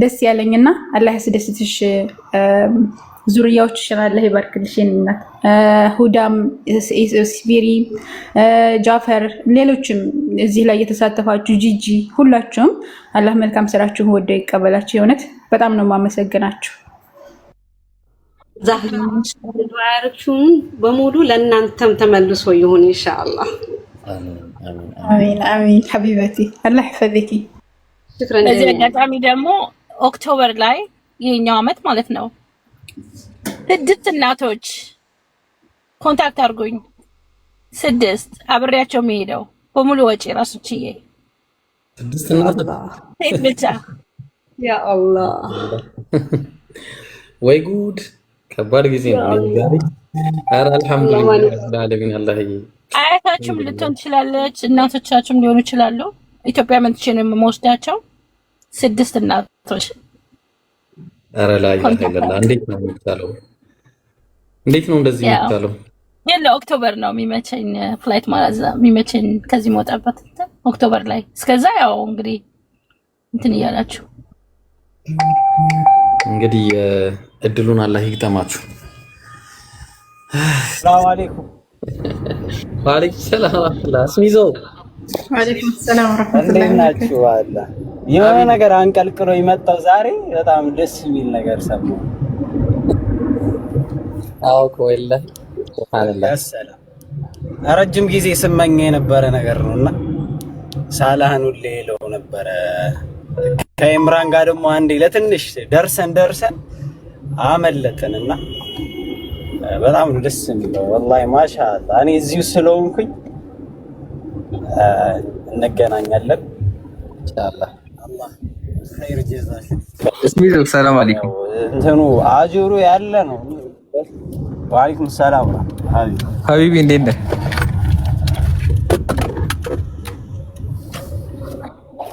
ደስ ያለኝና አላህ ያስደስትሽ ዙርያዎችሽን አላህ ይባርክልሽ እናት። ሁዳም፣ ስቢሪ፣ ጃፈር፣ ሌሎችም እዚህ ላይ የተሳተፋችሁ ጂጂ፣ ሁላችሁም አላህ መልካም ስራችሁን ወደ ይቀበላችሁ። የእውነት በጣም ነው የማመሰግናችሁ። ዛህራችሁን በሙሉ ለእናንተም ተመልሶ ይሁን ኢንሻአላህ። አሚን አሚን ሐቢበቲ አላህ ይፈዚኪ። በዚህ አጋጣሚ ደግሞ ኦክቶበር ላይ ይሄኛው አመት ማለት ነው 6 እናቶች ኮንታክት አድርጎኝ 6 አብሬያቸው የሚሄደው በሙሉ ወጪ ራሱ ችዬ 6 እናቶች ሴት ብቻ ያ አላህ ወይ ጉድ ከባድ ጊዜ ነው ዛሬ። ኧረ አልሐምዱሊላህ ረብል ዓለሚን አላህ አያታችሁም ልትሆን ትችላለች፣ እናቶቻችሁም ሊሆኑ ይችላሉ። ኢትዮጵያ መጥቼ ነው የምወስዳቸው 6 እናቶች። ኧረ ላይ ኢላላህ እንዴት ነው የሚቻለው? እንዴት ነው እንደዚህ የሚቻለው? የለ ኦክቶበር ነው የሚመቸኝ ፍላይት ማለት የሚመቸኝ ከዚህ መውጣበት ኦክቶበር ላይ። እስከዛ ያው እንግዲህ እንትን እያላችሁ እንግዲህ እድሉን አላህ ይግጠማችሁ። ሰላም አለይኩም። ወአለይኩም ሰላም ወራህመቱላህ። ስሚዞ ወአለይኩም ሰላም ወራህመቱላህ። እንዴት ናችሁ? አላ የሆነ ነገር አንቀልቅሎ የመጣው ዛሬ በጣም ደስ የሚል ነገር ሰማሁ። አዎ ወላሂ ሱብሃንአላህ። ሰላም ረጅም ጊዜ ስመኝ የነበረ ነገር ነውና ሳላህን ሁሌ ለው ነበረ። ከኢምራን ጋር ደግሞ አንዴ ለትንሽ ደርሰን አመለጥንና በጣም ነው ደስ የሚለው ወላሂ ማሻአላ። እኔ እዚሁ ስለሆንኩኝ እንገናኛለን ኢንሻአላህ። አላህ ኸይር ጀዛሽ። እስሚዞ ሰላም አለይኩም። እንትኑ አጅሩ ያለ ነው። ወአለይኩም ሰላም ሀቢቢ እንዴት ነህ?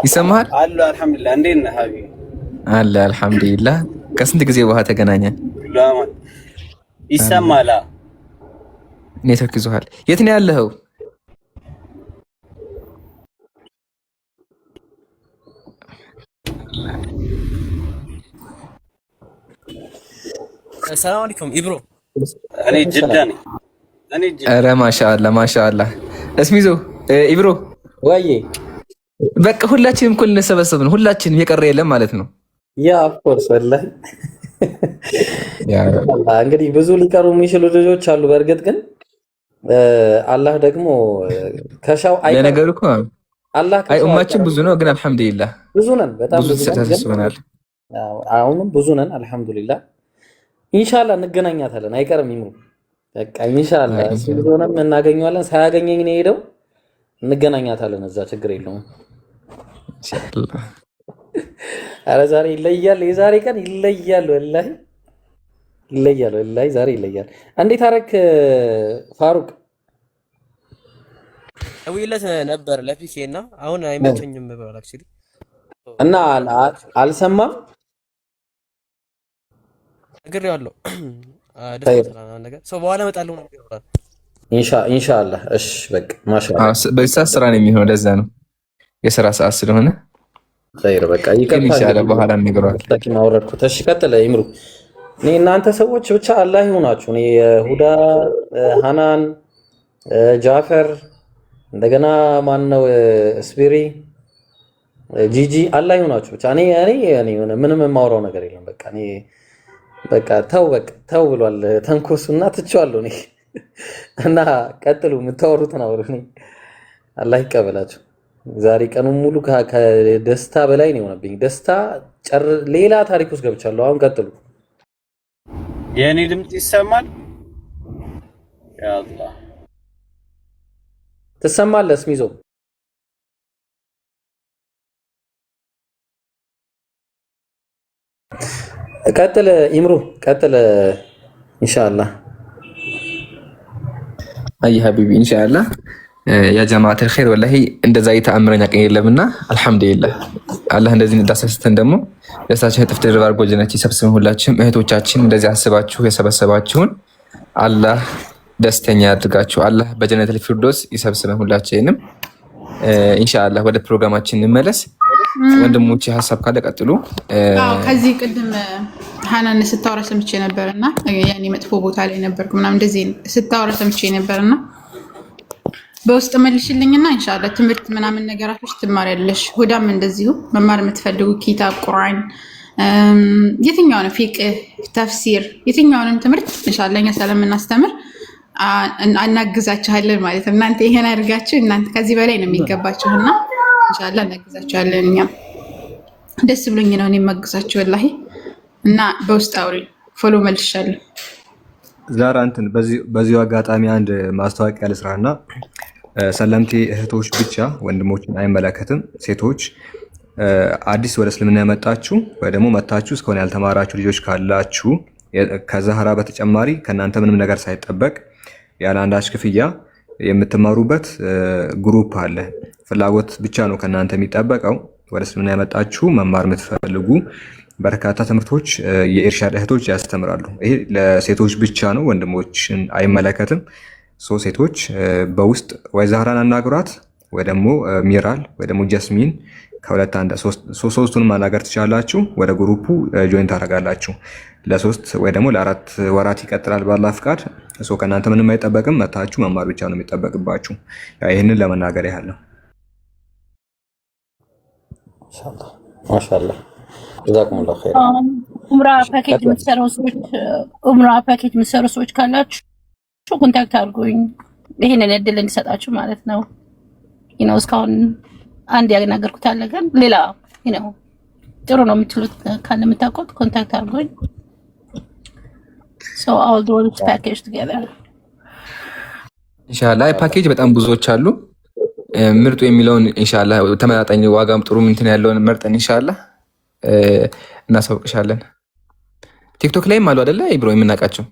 ይሰማሃል? አሉ አልሐምዱሊላህ። እንዴት ነህ ሀቢቢ? አለ አልሐምዱሊላህ። ከስንት ጊዜ በኋላ ተገናኘን። ለማን ይሰማል? ኔትወርክ ይዞሃል። የት ነው ያለኸው? ሰላም አለይኩም ኢብሮ። እኔ ጅዳ ነኝ። ኧረ ማሻአላ ማሻአላ። እስሚዞ ኢብሮ ወይ በቃ ሁላችንም እኮ ልንሰበሰብ ነው። ሁላችንም የቀረ የለም ማለት ነው። ያ ኦፍ ኮርስ ወላሂ እንግዲህ ብዙ ሊቀሩ የሚችሉ ልጆች አሉ። በእርግጥ ግን አላህ ደግሞ ከሻው ለነገሩ እኮ አላህ ኡማችን ብዙ ነው፣ ግን አልሐምዱሊላህ ብዙ ነን፣ በጣም ብዙ ተሰብስበናል። አሁንም ብዙ ነን አልሐምዱሊላህ። ኢንሻአላህ እንገናኛታለን፣ አይቀርም ይምሩ። በቃ ኢንሻአላህ ስለሆነም እናገኘዋለን። ሳያገኘኝ ነው ሄደው እንገናኛታለን እዛ፣ ችግር የለውም ኢንሻአላህ። ኧረ ዛሬ ይለያል፣ የዛሬ ቀን ይለያል፣ ወላሂ ይለያል፣ ወላሂ ዛሬ ይለያል። እንዴት አደረክ ፋሩቅ? ደውዬለት ነበር ለፒኬ እና አሁን አይመቸኝም ብሏል አክቹሊ እና አልሰማም ነግሬዋለሁ። በኋላ እመጣለሁ ነው ይላል። ኢንሻአላህ። እሺ በቃ ማሻአላህ። በዚህ ሰዓት ስራ ነው የሚሆነው፣ ለዛ ነው የስራ ሰዓት ስለሆነ ኸይር በቃ ይቀጥላል። ኢንሻአላህ በኋላ እንነግረዋለን። ተኪና ወረድኩት። እሺ ቀጥለ ይምሩ። እኔ እናንተ ሰዎች ብቻ አላህ ይሁናችሁ። እኔ ሁዳ፣ ሃናን፣ ጃፈር እንደገና ማን ነው ስቢሪ፣ ጂጂ አላህ ይሁናችሁ ብቻ። እኔ ምንም የማወራው ነገር የለም። በቃ እኔ በቃ ተው ብሏል ተንኮሱና ትቼዋለሁ እኔ እና ቀጥሉ፣ የምታወሩትን አውሩ። እኔ አላህ ይቀበላችሁ። ዛሬ ቀኑን ሙሉ ከደስታ በላይ ነው የሆነብኝ። ደስታ ሌላ ታሪክ ውስጥ ገብቻለሁ። አሁን ቀጥሉ። የኔ ድምጽ ይሰማል? ያ አላህ ትሰማለህ? እስሚዞ ቀጥል። ኢምሩ ቀጥል ኢንሻአላህ። አይ ሀቢቢ ኢንሻአላህ። ያ ጀማዓት الخير ወላሂ እንደዛ የተአምረኛ ቀን የለምና አልሐምዱሊላህ። አላህ እንደዚህ እንዳሰስተን ደግሞ ደስታችን እጥፍ ድርብ አድርጎ ጀነት ይሰብስበን። ሁላችንም እህቶቻችን እንደዚህ አስባችሁ የሰበሰባችሁን አላህ ደስተኛ ያድርጋችሁ። አላህ በጀነት ፊርዶስ ይሰብስበን ሁላችንም ኢንሻአላህ። ወደ ፕሮግራማችን እንመለስ። ወንድሞቼ ሀሳብ ካለ ቀጥሉ። ከዚህ ቅድም ሀናን ስታወራ ሰምቼ ነበርና ያኔ መጥፎ ቦታ ላይ ነበርኩ ምናምን እንደዚህ ስታወራ ሰምቼ ነበርና በውስጥ መልሽልኝና ኢንሻአላህ ትምህርት ምናምን ነገራቶች ትማሪያለሽ። ሁዳም እንደዚሁ መማር የምትፈልጉ ኪታብ ቁርአን የትኛውንም ፊቅህ ተፍሲር የትኛውንም ትምህርት ኢንሻአላህ እኛ ስለምናስተምር አናግዛችኋለን ማለት ነው። እናንተ ይሄን አድርጋችሁ እናንተ ከዚህ በላይ ነው የሚገባችሁና ኢንሻአላህ እናግዛችኋለን። እኛም ደስ ብሎኝ ነው እኔ ማግዛችሁ ወላሂ እና በውስጥ አውሪ ፎሎ መልሻለሁ። ዛራ እንትን በዚሁ አጋጣሚ አንድ ማስታወቂያ ልስራና ሰለምቴ እህቶች ብቻ ወንድሞችን አይመለከትም። ሴቶች አዲስ ወደ እስልምና ያመጣችሁ ወይ ደግሞ መታችሁ እስካሁን ያልተማራችሁ ልጆች ካላችሁ ከዛህራ በተጨማሪ ከእናንተ ምንም ነገር ሳይጠበቅ ያለ አንዳች ክፍያ የምትማሩበት ግሩፕ አለ። ፍላጎት ብቻ ነው ከእናንተ የሚጠበቀው። ወደ እስልምና ያመጣችሁ መማር የምትፈልጉ በርካታ ትምህርቶች የኢርሻድ እህቶች ያስተምራሉ። ይሄ ለሴቶች ብቻ ነው፣ ወንድሞችን አይመለከትም። ሴቶች በውስጥ ወይ ዛህራን አናግሯት ወይ ደግሞ ሚራል ወይ ደግሞ ጀስሚን ከሁለት አንድ ሶስቱን ማናገር ትችላላችሁ። ወደ ግሩፑ ጆይን ታደርጋላችሁ። ለሶስት ወይ ደግሞ ለአራት ወራት ይቀጥላል ባላህ ፍቃድ። ከእናንተ ምንም አይጠበቅም። መታችሁ መማር ብቻ ነው የሚጠበቅባችሁ። ይህንን ለመናገር ያህል ነው። ኢንሻአላህ ማሻአላህ ጀዛኩሙላህ ኸይር። ኡምራ ፓኬጅ የምትሰሩ ሰዎች ካላችሁ ኮንታክት አድርጉኝ። ይሄንን እድል እንዲሰጣችሁ ማለት ነው። ነው እስካሁን አንድ ያናገርኩት አለ፣ ግን ሌላ ነው ጥሩ ነው የምትሉት ካለ የምታውቁት ኮንታክት አድርጉኝ። so I'll do this package together ኢንሻአላህ። ፓኬጅ በጣም ብዙዎች አሉ። ምርጡ የሚለውን ኢንሻአላህ ተመጣጣኝ ዋጋም ጥሩ እንትን ያለውን መርጠን ኢንሻአላህ እናሳውቅሻለን። ቲክቶክ ላይም አሉ አይደለ ኢብሮ የምናውቃቸው?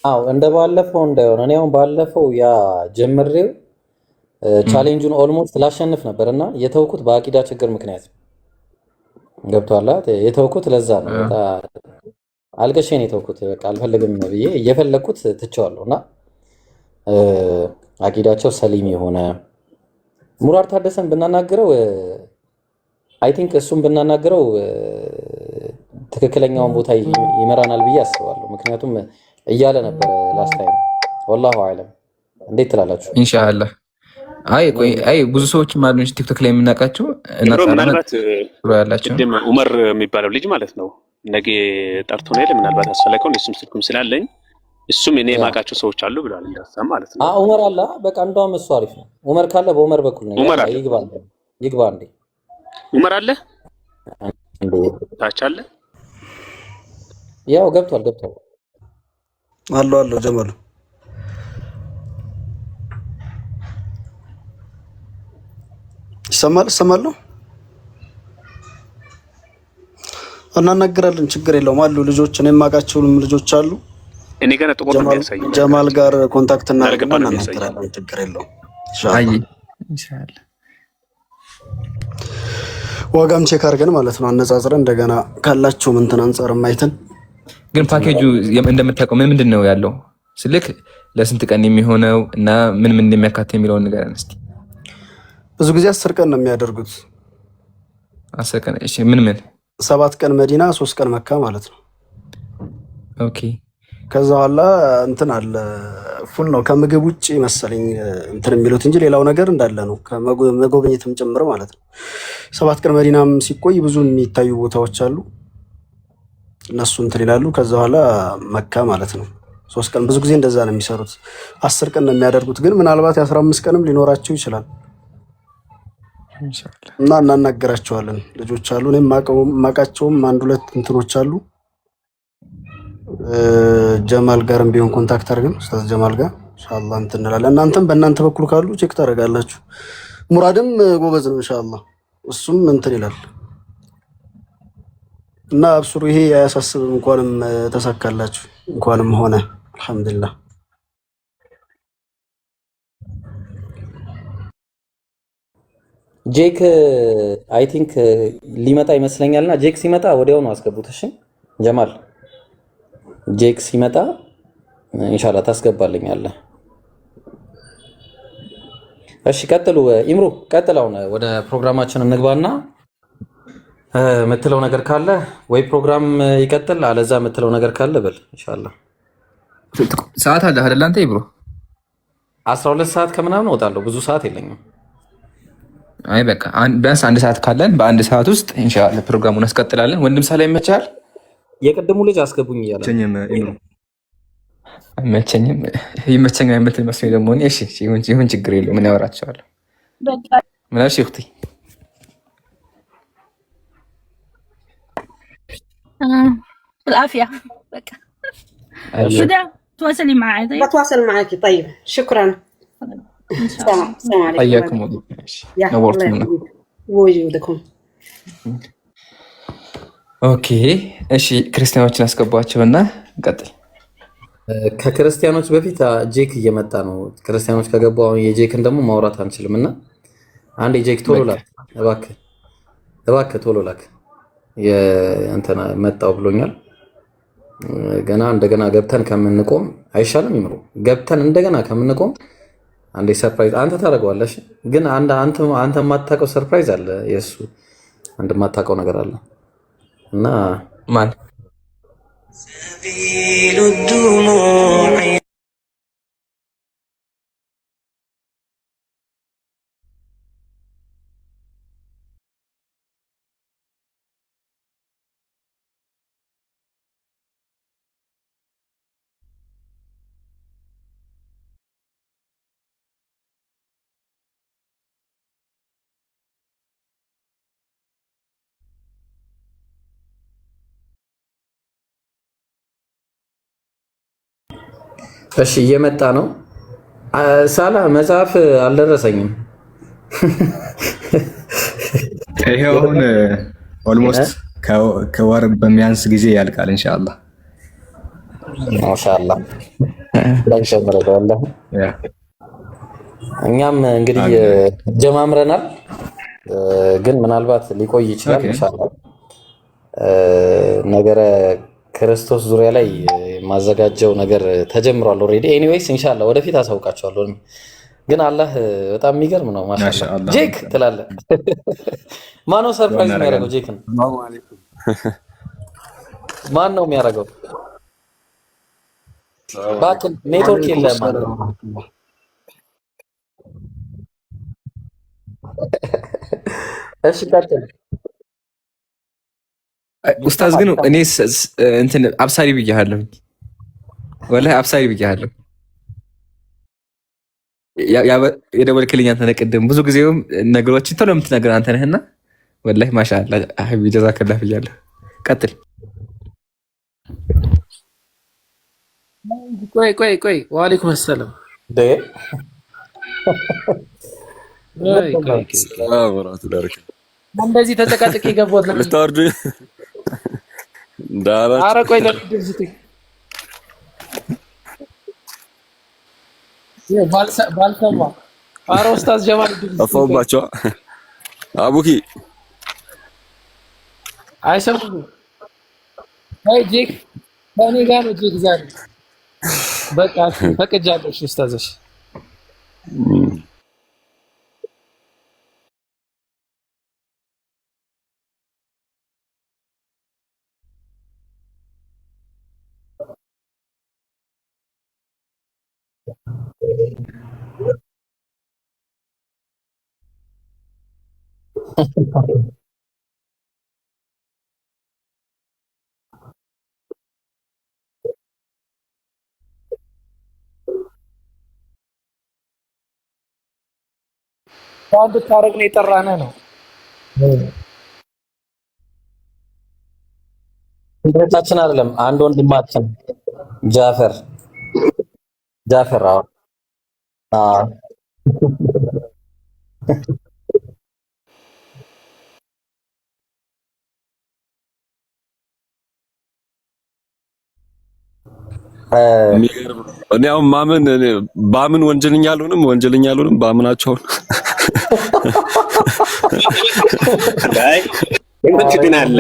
አዎ እንደ ባለፈው እንዳይሆን እኔ አሁን ባለፈው ያ ጀምሬው ቻሌንጁን ኦልሞስት ላሸንፍ ነበርና የተውኩት በአቂዳ ችግር ምክንያት ገብቷል። የተውኩት ለዛ ነው። አልገሼ ነው የተውኩት። በቃ አልፈልግም ብዬ እየፈለኩት ትቼዋለሁና አቂዳቸው ሰሊም የሆነ ሙራር ታደሰን ብናናግረው አይ ቲንክ እሱም ብናናግረው ትክክለኛውን ቦታ ይመራናል ብዬ አስባለሁ። ምክንያቱም እያለ ነበር ላስት ታይም። ወላሁ አዕለም። እንዴት ትላላችሁ? ኢንሻአላህ አይ ብዙ ሰዎች ማለት ቲክቶክ ላይ የምናውቃቸው እና ምናልባት ቅድም ዑመር የሚባለው ልጅ ማለት ነው ነገ ጠርቶ ነው ምናልባት አስፈላጊውን እሱም ስልኩም ስላለኝ እሱም እኔ የማውቃቸው ሰዎች አሉ ብሏል። እንደዛም ማለት ነው። ዑመር አለ። በቃ እንደውም እሱ አሪፍ ነው። ዑመር ካለ በዑመር በኩል ነው ይግባ እንዴ። ዑመር አለ እንዴ? ታች አለ። ያው ገብቷል አሎ ጀማሉ ሰማሉ እናናገራለን። ችግር የለውም አሉ ልጆች፣ እኔ የማውቃቸውንም ልጆች አሉ። እኔ ገና ጥቆር ነው የሚያሳየው። ጀማል ጋር ኮንታክት እናደርጋለን፣ እናናገራለን። ችግር የለውም ኢንሻአላህ። ዋጋም ቼክ አድርገን ማለት ነው አነጻጽረን እንደገና ካላችሁ እንትን አንጻር ማይተን። ግን ፓኬጁ እንደምታውቀው ምንድን ነው ያለው ስልክ ለስንት ቀን የሚሆነው እና ምን እንደሚያካትት የሚለውን ነገር እስቲ። ብዙ ጊዜ 10 ቀን ነው የሚያደርጉት። 10 ቀን እሺ። ምን 7 ቀን መዲና 3 ቀን መካ ማለት ነው። ኦኬ። ከዛ በኋላ እንትን አለ ፉል ነው ከምግብ ውጪ መሰለኝ እንትን የሚሉት እንጂ ሌላው ነገር እንዳለ ነው ከመጎብኘትም ጭምር ማለት ነው። 7 ቀን መዲናም ሲቆይ ብዙ የሚታዩ ቦታዎች አሉ፣ እነሱ እንትን ይላሉ። ከዛ በኋላ መካ ማለት ነው 3 ቀን። ብዙ ጊዜ እንደዛ ነው የሚሰሩት። 10 ቀን ነው የሚያደርጉት፣ ግን ምናልባት የ15 ቀንም ሊኖራቸው ይችላል እና እናናገራቸዋለን። ልጆች አሉ፣ እኔም ማቃቸውም አንድ ሁለት እንትኖች አሉ። ጀማል ጋርም ቢሆን ኮንታክት አድርገን ኡስታዝ ጀማል ጋር ኢንሻአላህ እንትን እንላለን። እናንተም በእናንተ በኩል ካሉ ቼክ ታደርጋላችሁ። ሙራድም ጎበዝ ነው ኢንሻአላህ፣ እሱም እንትን ይላል እና አብሱሩ። ይሄ አያሳስብም። እንኳንም ተሳካላችሁ፣ እንኳንም ሆነ አልሐምዱሊላህ። ጄክ አይ ቲንክ ሊመጣ ይመስለኛልና ጄክ ሲመጣ ወዲያው ነው አስገቡት። እሺ ጀማል ጄክ ሲመጣ ኢንሻአላህ ታስገባልኛለህ። እሺ ቀጥሉ። ኢምሩ ቀጥላው ወደ ፕሮግራማችን እንግባና የምትለው ነገር ካለ ወይ ፕሮግራም ይቀጥል፣ አለዛ የምትለው ነገር ካለ በል ኢንሻአላህ። ሰዓት አለ አይደል አንተ ይብሮ? 12 ሰዓት ከምናምን እወጣለሁ። ብዙ ሰዓት የለኝም። አይ በቃ ቢያንስ 1 ሰዓት ካለን በ1 ሰዓት ውስጥ ኢንሻአላህ ፕሮግራሙን እናስቀጥላለን። ወንድም ሳላ ይመቻል። የቅድሙ ልጅ አስገቡኝ እያለ አይመቸኝም። ይመቸኛል የምትል መስሎኝ ደግሞ እኔ እሺ ይሁን ችግር የለውም። ምን ያወራቸዋለሁ? ምን አልሽ እህቴ? بالعافية بك بدأ تواصلي معي. طيب بتواصل معك. طيب شكرا. السلام عليكم. حياكم الله. نورتونا بوجودكم. ኦኬ እሺ ክርስቲያኖችን አስገቧቸውና እንቀጥል። ከክርስቲያኖች በፊት ጄክ እየመጣ ነው። ክርስቲያኖች ከገቡ አሁን የጄክን ደግሞ ማውራት አንችልም እና አንድ የጄክ ቶሎ ላክ እባክህ ቶሎ ላክ። የእንትና መጣው ብሎኛል። ገና እንደገና ገብተን ከምንቆም አይሻልም? ይምሩ ገብተን እንደገና ከምንቆም አንዴ ሰርፕራይዝ አንተ ታደርገዋለሽ። ግን አንተ የማታውቀው ሰርፕራይዝ አለ። የሱ አንድ የማታውቀው ነገር አለ እና ማን سبيل الدموع እሺ እየመጣ ነው። ሳላ መጽሐፍ አልደረሰኝም። ይሄው አሁን ኦልሞስት ከወር በሚያንስ ጊዜ ያልቃል ኢንሻአላህ። ማሻአላህ እኛም እንግዲህ ጀማምረናል፣ ግን ምናልባት ሊቆይ ይችላል ኢንሻአላህ። ነገረ ክርስቶስ ዙሪያ ላይ ማዘጋጀው ነገር ተጀምሯል ኦልሬዲ። ኤኒዌይስ ኢንሻአላህ ወደፊት አሳውቃቸዋለሁ። ግን አላህ በጣም የሚገርም ነው። ማሻአላህ ጄክ ትላለህ። ማነው ሰርፕራይዝ የሚያደርገው ጄክን? ማን ነው የሚያደርገው? ባክ ኔትወርክ የለም ማለት ነው። እሺ ቀጥል ኡስታዝ። ግን እኔ እንትን አብሳሪ ብያለሁ፣ ወላሂ አብሳሪ ብያለሁ። የደወልክልኝ አንተ ነህ ቅድም። ብዙ ጊዜውም ነገሮችን ቶሎ የምትነግር አንተ ነህና ወላሂ ማሻአላህ ሀቢቢ ጀዛከላህ ብያለሁ። ቀጥል። ቆይ ወአለይኩም ሰላም እንደዚህ ተጨቃጭቄ ገቦት ልታወርዱ ዳራ ኧረ ቆይ ለምንድን ስትይ ባልሰማ ኧረ ኡስታዝ ጀማል አፈውባቸው አቡኪ አይሰሙም። አይ ጄክ ከእኔ ጋር ነው ጄክ ዛሬ በቃ ፈቅጃለሁ። እሺ ኡስታዝሽ አንድ ታረግ ነው የጠራነህ ነው እንደታችን አይደለም። አንድ ወንድማችን ጃፈር እኔ አሁን ባምን ወንጀለኛ አልሆንም ባምናቸው አይ ግን አለ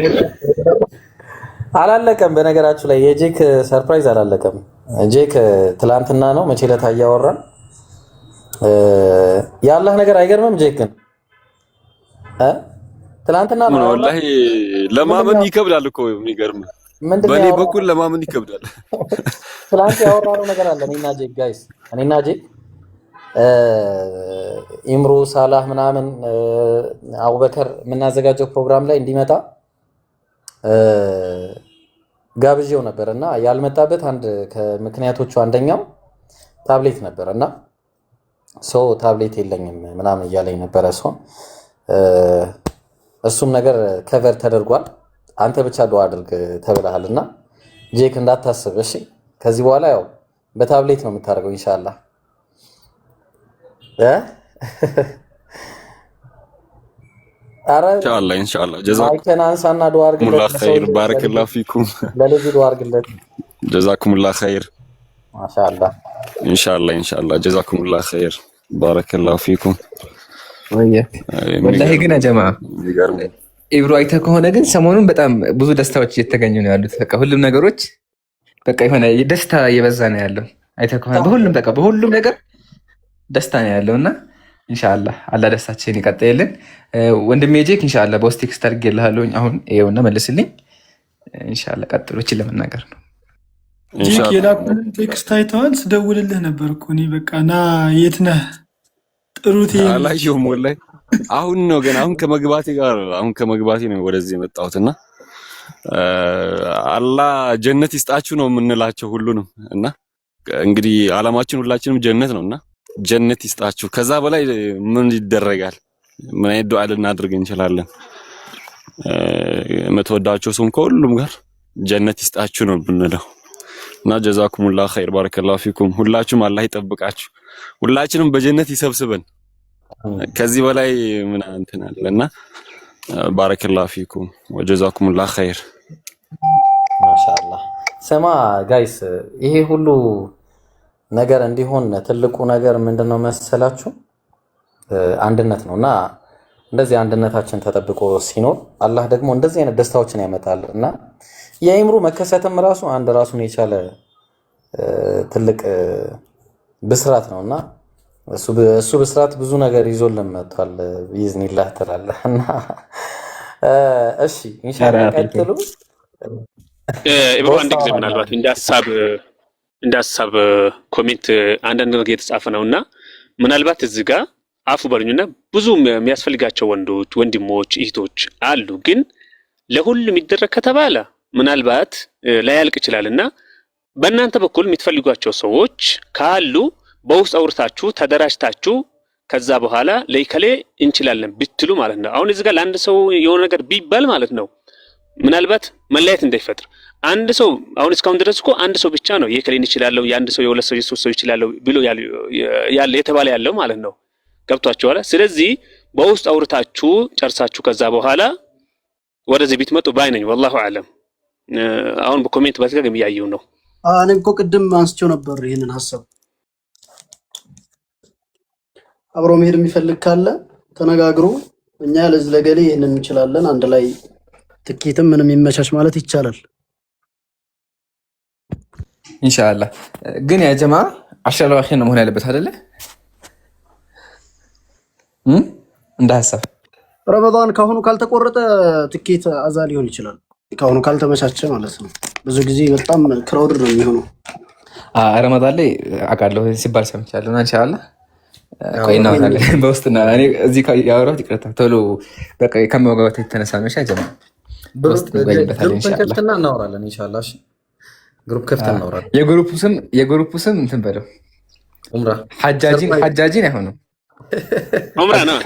አላለቀም። በነገራችሁ ላይ የጄክ ሰርፕራይዝ አላለቀም። ጄክ ትላንትና ነው መቼ ዕለት እያወራን የአላህ ነገር አይገርምም? ጄክ ግን ትናንትና ነው ወላሂ ለማመን ይከብዳል እኮ የሚገርም በኔ በኩል ለማመን ይከብዳል። ትናንት ያወራነው ነገር አለ እኔና ጄክ ጋይስ፣ እኔና ጄክ ኢምሩ ሳላህ ምናምን አቡበከር የምናዘጋጀው ፕሮግራም ላይ እንዲመጣ ጋብዤው ነበር እና ያልመጣበት አንድ ከምክንያቶቹ አንደኛው ታብሌት ነበር እና ሰው ታብሌት የለኝም ምናምን እያለኝ ነበረ። ሰው እሱም ነገር ከቨር ተደርጓል። አንተ ብቻ ዱዓ አድርግ ተብለሃልና ጄክ እንዳታስብ እሺ። ከዚህ በኋላ ያው በታብሌት ነው የምታደርገው ኢንሻአላህ። አረ ኢንሻአላህ ጀዛኩም አንሳና ዱዓ አድርግለት። ኸይር ባረከላሁ ፊኩም። ለልጁ ዱዓ አድርግለት። ጀዛኩሙላህ ኸይር ማሻአላህ። ኢንሻአላህ ጀዛኩሙላህ ኸይር ባረከላሁ ፊኩም። ወላሂ ግን ጀማ ኢብሮ አይተህ ከሆነ ግን ሰሞኑን በጣም ብዙ ደስታዎች እየተገኙ ነው ያሉት። በቃ ሁሉም ነገሮች በቃ የሆነ ደስታ እየበዛ ነው ያለው። አይተህ ከሆነ በሁሉም ነገር ደስታ ነው ያለውና ኢንሻአላህ አላህ ደስታችን ይቀጥልልን። ወንድሜ ጄክ ኢንሻአላህ በውስጥ ቴክስት አድርጌልሃለሁ። አሁን ይኸውና መልስልኝ ኢንሻአላህ። ቀጥሎ እቺ ለመናገር ነው ጄክ የላኩልን ቴክስት አይተዋል። ስደውልልህ ነበር እኮ እኔ በቃ ና የት ነህ ጥሩት አላየሁም ወላሂ። አሁን ነው ገና አሁን ከመግባቴ ነው ወደዚህ የመጣሁትና አላህ ጀነት ይስጣችሁ ነው የምንላቸው ሁሉንም እና እንግዲህ አላማችን ሁላችንም ጀነት ነውና ጀነት ይስጣችሁ። ከዛ በላይ ምን ይደረጋል? ምን አይነት ዱዓ ልናደርግ እንችላለን? የምትወዳቸው ሰው ከሁሉም ጋር ጀነት ይስጣችሁ ነው ብንለው እና ጀዛኩሙላህ ኸይር ባረከላሁ ፊኩም። ሁላችሁም አላህ ይጠብቃችሁ፣ ሁላችንም በጀነት ይሰብስበን። ከዚህ በላይ ምን እንትን አለና ባረከላሁ ፊኩም ወጀዛኩሙላህ ኸይር። ማሻአላህ። ስማ ጋይስ ይሄ ሁሉ ነገር እንዲሆን ትልቁ ነገር ምንድነው መሰላችሁ? አንድነት ነውና እንደዚህ አንድነታችን ተጠብቆ ሲኖር አላህ ደግሞ እንደዚህ አይነት ደስታዎችን ያመጣል እና የኢምሩ መከሰትም ራሱ አንድ ራሱን የቻለ ትልቅ ብስራት ነውና እሱ ብስራት ብዙ ነገር ይዞልን መጥቷል ቢዝኒላህ ትላለህ እና እሺ ኢንሻአላህ ቀጥሉ። ኢብሮ አንድ ጊዜ ምናልባት እንደ ሐሳብ ኮሜንት አንዳንድ ነገር የተጻፈ ነውና ምናልባት እዚህ ጋር አፉ በሉኝና ብዙ የሚያስፈልጋቸው ወንድሞች እህቶች አሉ። ግን ለሁሉም ይደረግ ከተባለ ምናልባት ላያልቅ ይችላልና በእናንተ በኩል የምትፈልጓቸው ሰዎች ካሉ በውስጥ አውርታችሁ ተደራጅታችሁ ከዛ በኋላ ለይከሌ እንችላለን ብትሉ ማለት ነው። አሁን እዚህ ጋር ለአንድ ሰው የሆነ ነገር ቢባል ማለት ነው ምናልባት መለያየት እንዳይፈጥር አንድ ሰው አሁን እስካሁን ድረስ እኮ አንድ ሰው ብቻ ነው የከሌን ይችላል የአንድ ሰው የሁለት ሰው የሶስት ሰው ይችላል ብሎ ያለ የተባለ ያለው ማለት ነው። ገብቷችኋል? ስለዚህ በውስጥ አውርታችሁ ጨርሳችሁ ከዛ በኋላ ወደዚህ ቢትመጡ ባይ ነኝ። ወላሁ አለም። አሁን በኮሜንት በተጋገም እያየሁ ነው። እኔም እኮ ቅድም አንስቼው ነበር ይሄንን ሐሳብ። አብሮ መሄድ የሚፈልግ ካለ ተነጋግሮ እኛ ለዚህ ለገሌ ይሄንን እንችላለን አንድ ላይ ትኬትም ምንም ይመቻች ማለት ይቻላል ኢንሻአላህ። ግን ያ ጀማ አሽራው አኺር ነው መሆን ያለበት አይደለ? እንደ ሐሳብ ረመዳን ካሁኑ ካልተቆረጠ ትኬት አዛ ሊሆን ይችላል። ካሁኑ ካልተመቻቸ ማለት ነው። ብዙ ጊዜ በጣም ክራውድ ነው የሚሆነው። ረመዳን ላይ አውቃለሁ ሲባል ሰምቻለሁ። ኢንሻአላህ ቆይና ወራለ በውስጥና እኔ እዚህ ያወራሁት ይቅርታ ቶሎ በቃ ከመወጋጋት የተነሳ ነው። ጀማ በውስጥ እንገናኛለን ኢንሻአላህ እናወራለን ኢንሻአላህ። እሺ ግሩፕ ከፍተን እናወራለን። የግሩፑ ስም እንትን በለው ኡምራ ሐጃጂን አይሆንም። ኡምራ ነው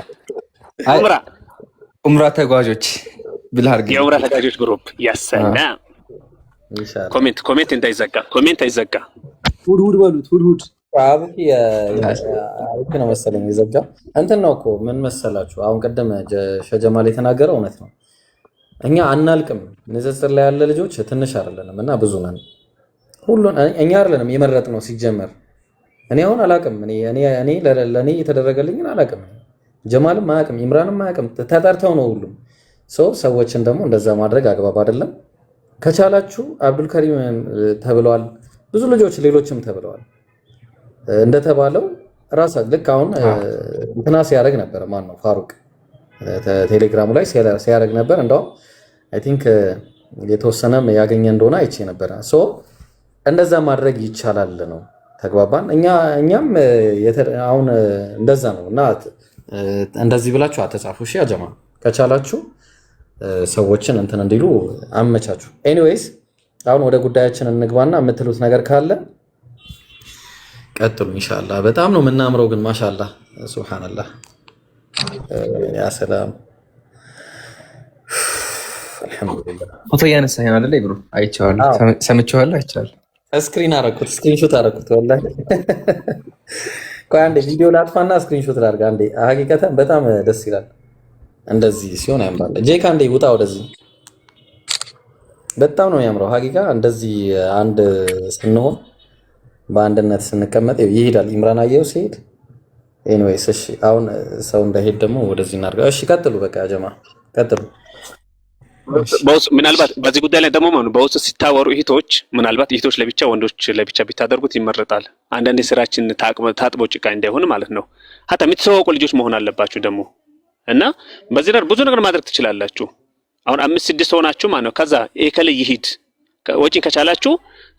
ኡምራ ተጓዦች ብለህ አድርገህ የኡምራ ተጓዦች ግሩፕ ያሰና ኢንሻአላህ። ኮሜንት እንዳይዘጋ ሁድ በሉት ሁድ አቡኪ አሪፍ ነው መሰለኝ የዘጋ እንትን ነው እኮ ምን መሰላችሁ? አሁን ቀደም ሸጀማል የተናገረው እውነት ነው። እኛ አናልቅም። ንጽጽር ላይ ያለ ልጆች ትንሽ አይደለንም እና ብዙ ነን። ሁሉን እኛ አይደለንም የመረጥነው ሲጀመር። እኔ አሁን አላቅም። እኔ ለኔ የተደረገልኝን አላቅም። ጀማልም አያቅም፣ ኢምራንም አያቅም። ተጠርተው ነው ሁሉም ሰዎችን ደግሞ እንደዛ ማድረግ አግባብ አይደለም። ከቻላችሁ አብዱልከሪም ተብለዋል፣ ብዙ ልጆች ሌሎችም ተብለዋል። እንደተባለው ራሳ ልክ አሁን እንትና ሲያደርግ ነበር። ማን ነው ፋሩቅ ቴሌግራሙ ላይ ሲያደርግ ነበር። እንደውም አይ ቲንክ የተወሰነም ያገኘ እንደሆነ አይቼ ነበር። ሶ እንደዛ ማድረግ ይቻላል ነው። ተግባባን። እኛም አሁን እንደዛ ነው እና እንደዚህ ብላችሁ አተጻፉ። እሺ አጀማ ከቻላችሁ ሰዎችን እንትን እንዲሉ አመቻችሁ። ኤኒዌይስ አሁን ወደ ጉዳያችን እንግባና የምትሉት ነገር ካለ ቀጥሉ ኢንሻአላህ። በጣም ነው የምናምረው ግን ማሻአላህ ሱብሃንአላህ። ያ ሰላም አልሐምዱሊላህ። ፎቶ ያነሳኝ አይደል ብሮ? አይቼዋለሁ፣ ሰምቼዋለሁ፣ አይቼዋለሁ። ስክሪን አደረኩት፣ ስክሪንሾት አደረኩት። ወላሂ ቆይ አንዴ ቪዲዮ ላጥፋና ስክሪንሾት ላድርግ አንዴ። ሀቂቀተን በጣም ደስ ይላል እንደዚህ ሲሆን ያምራል። ጄክ አንዴ ውጣ ወደዚህ። በጣም ነው የሚያምረው ሀቂቃ እንደዚህ አንድ ስንሆን በአንድነት ስንቀመጥ ይሄዳል። ኢምራን አየው ሲሄድ። ኤኒዌይስ እሺ አሁን ሰው እንዳይሄድ ደግሞ ወደዚህ እናድርገው። እሺ ቀጥሉ፣ በቃ ጀማ ቀጥሉ። ምናልባት በዚህ ጉዳይ ላይ ደግሞ በውስጥ ሲታወሩ እህቶች ምናልባት እህቶች ለብቻ ወንዶች ለብቻ ቢታደርጉት ይመረጣል። አንዳንዴ ስራችን ታጥቦ ጭቃ እንዳይሆን ማለት ነው። ሀታ የምትተዋወቁ ልጆች መሆን አለባችሁ ደግሞ እና በዚህ ላይ ብዙ ነገር ማድረግ ትችላላችሁ። አሁን 5-6 ሆናችሁ ማለት ነው። ከዛ ኤከለ ይሂድ ወጪን ከቻላችሁ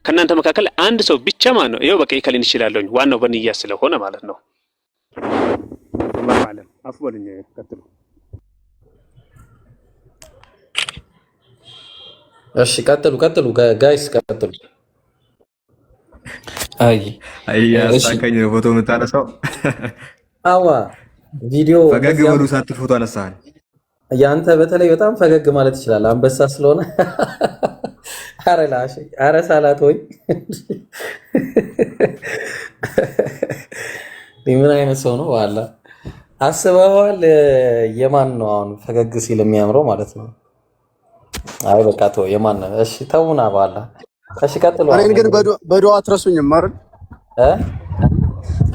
ከእናንተ መካከል አንድ ሰው ብቻ ማለት ነው። ይኸው በቃ ኤከለን ይችላልኝ ዋናው በንያ ስለሆነ ማለት ነው። ወላሂ አፍወልኝ ቀጥሉ። እሺ ቀጥሉ ጋይስ ቀጥሉ። አይ አሳካኝ ፎቶ የምታነሳው አዋ ቪዲዮ ፈገግ በሉ ሳትል ፎቶ አነሳኸኝ። ያንተ በተለይ በጣም ፈገግ ማለት ይችላል አንበሳ ስለሆነ። አረ ላሽ አረ ሳላት ወይ ምን አይነት ሰው ነው ዋላ። አስበዋል የማን ነው አሁን ፈገግ ሲል የሚያምረው ማለት ነው? አይ በቃ ተው የማን ነው? እሺ ተውና ባላ። እሺ ቀጥሉ። እኔን ግን በዱዓ አትረሱኝም አይደል?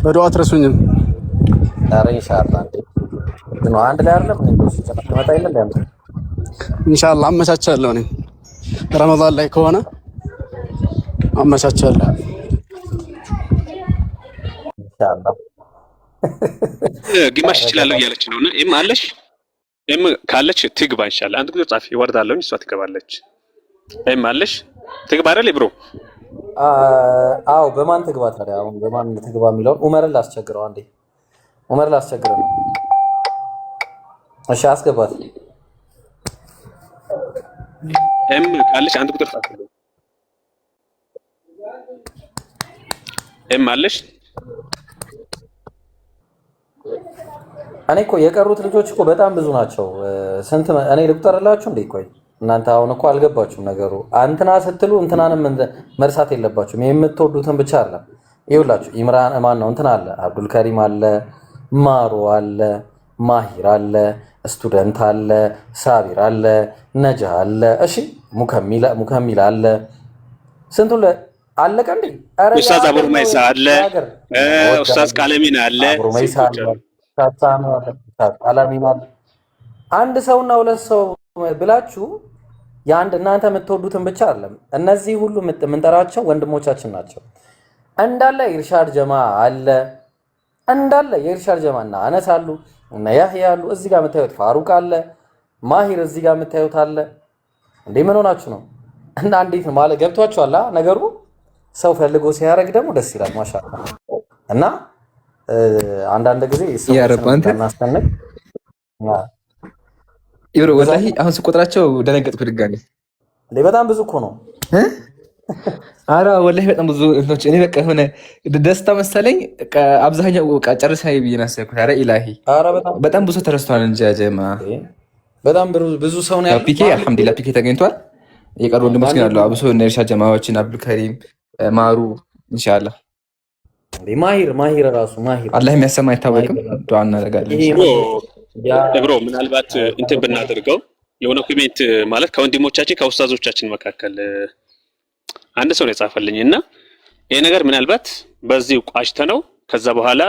በዱዓ አትረሱኝም። ኧረ ኢንሻአላህ ነው አንድ ላይ አይደለም እንደው ተመጣ ይላል ያንተ ኢንሻአላህ አመቻቻለሁ። እኔ ረመዳን ላይ ከሆነ አመቻቻለሁ ኢንሻአላህ። ግማሽ ይችላልው እያለች ነውና እም አለሽ እም ካለች ትግባ ኢንሻአላህ። አንድ ጊዜ ጻፊ ይወርዳለሁ እሷ ትገባለች። እም አለሽ ትግባ አይደል ብሮ? አዎ በማን ትግባ ታዲያ? አሁን በማን ትግባ የሚለውን ዑመርን ላስቸግረው አንዴ። ዑመር ላስቸግረው ነው። እሺ አስገባት። እም ካለች አንድ ቁጥር ጻፊ። እም አለሽ እኔ እኮ የቀሩት ልጆች እኮ በጣም ብዙ ናቸው። ስንት እኔ ልቁጠርላችሁ እንዴ? ቆይ እናንተ አሁን እኮ አልገባችሁም ነገሩ። አንተና ስትሉ እንትናንም መርሳት የለባችሁም። የምትወዱትን ብቻ አይደለም። ይኸውላችሁ ኢምራን ማን ነው እንትን አለ፣ አብዱል ከሪም አለ፣ ማሩ አለ፣ ማሂር አለ፣ ስቱደንት አለ፣ ሳቢር አለ፣ ነጃ አለ። እሺ ሙከሚል አለ። ስንቱ አለቀ እንዴ? ኡስታዝ አቡር መይሳ አለ፣ ኡስታዝ ቃለሚን አለ፣ አቡር መይሳ አለ፣ አንድ ሰውና ሁለት ሰው ብላችሁ የአንድ እናንተ የምትወዱትን ብቻ አይደለም። እነዚህ ሁሉ የምንጠራቸው ወንድሞቻችን ናቸው። እንዳለ ኢርሻድ ጀማ አለ፣ እንዳለ የኢርሻድ ጀማና አነስ አሉ እና ያህያ አሉ። እዚህ ጋር የምታዩት ፋሩቅ አለ፣ ማሂር እዚህ ጋር የምታዩት አለ። እንዴ ምን ሆናችሁ ነው? እና እንዴት ነው ማለት ገብቷችኋል ነገሩ? ሰው ፈልጎ ሲያደርግ ደግሞ ደስ ይላል ማሻአላ። እና አንዳንድ ጊዜ እናስተነቅ ይብሮ ወላሂ አሁን ስቆጥራቸው ደነገጥኩ ድጋሚ። በጣም ብዙ እኮ ነው። አረ ወላሂ በጣም ብዙ እንትኖች። እኔ በቃ የሆነ ደስታ መሰለኝ አብዛኛው በቃ ጨርሰናል ብዬ አሰብኩት። አረ ኢላሂ በጣም ብዙ ተረስቷል እንጂ ጀማ በጣም ብዙ ሰው ነው ያለው። ፒኬ አልሐምዱሊላህ ፒኬ ተገኝቷል። የቀሩ ወንድሞች ግን አሉ። አብሶ እነ ኢርሻድ ጀማዎችን አብዱል ከሪም ማሩ ኢንሻአላህ ማሂር ራሱ ማሂር አላህ የሚያሰማ አይታወቅም። ዱዓ እናደርጋለን። ብሮ ምናልባት እንትን ብናደርገው የሆነ ኮሜንት ማለት ከወንድሞቻችን ከኡስታዞቻችን መካከል አንድ ሰው ነው የጻፈልኝ እና ይሄ ነገር ምናልባት በዚህ ቋጭተ ነው ከዛ በኋላ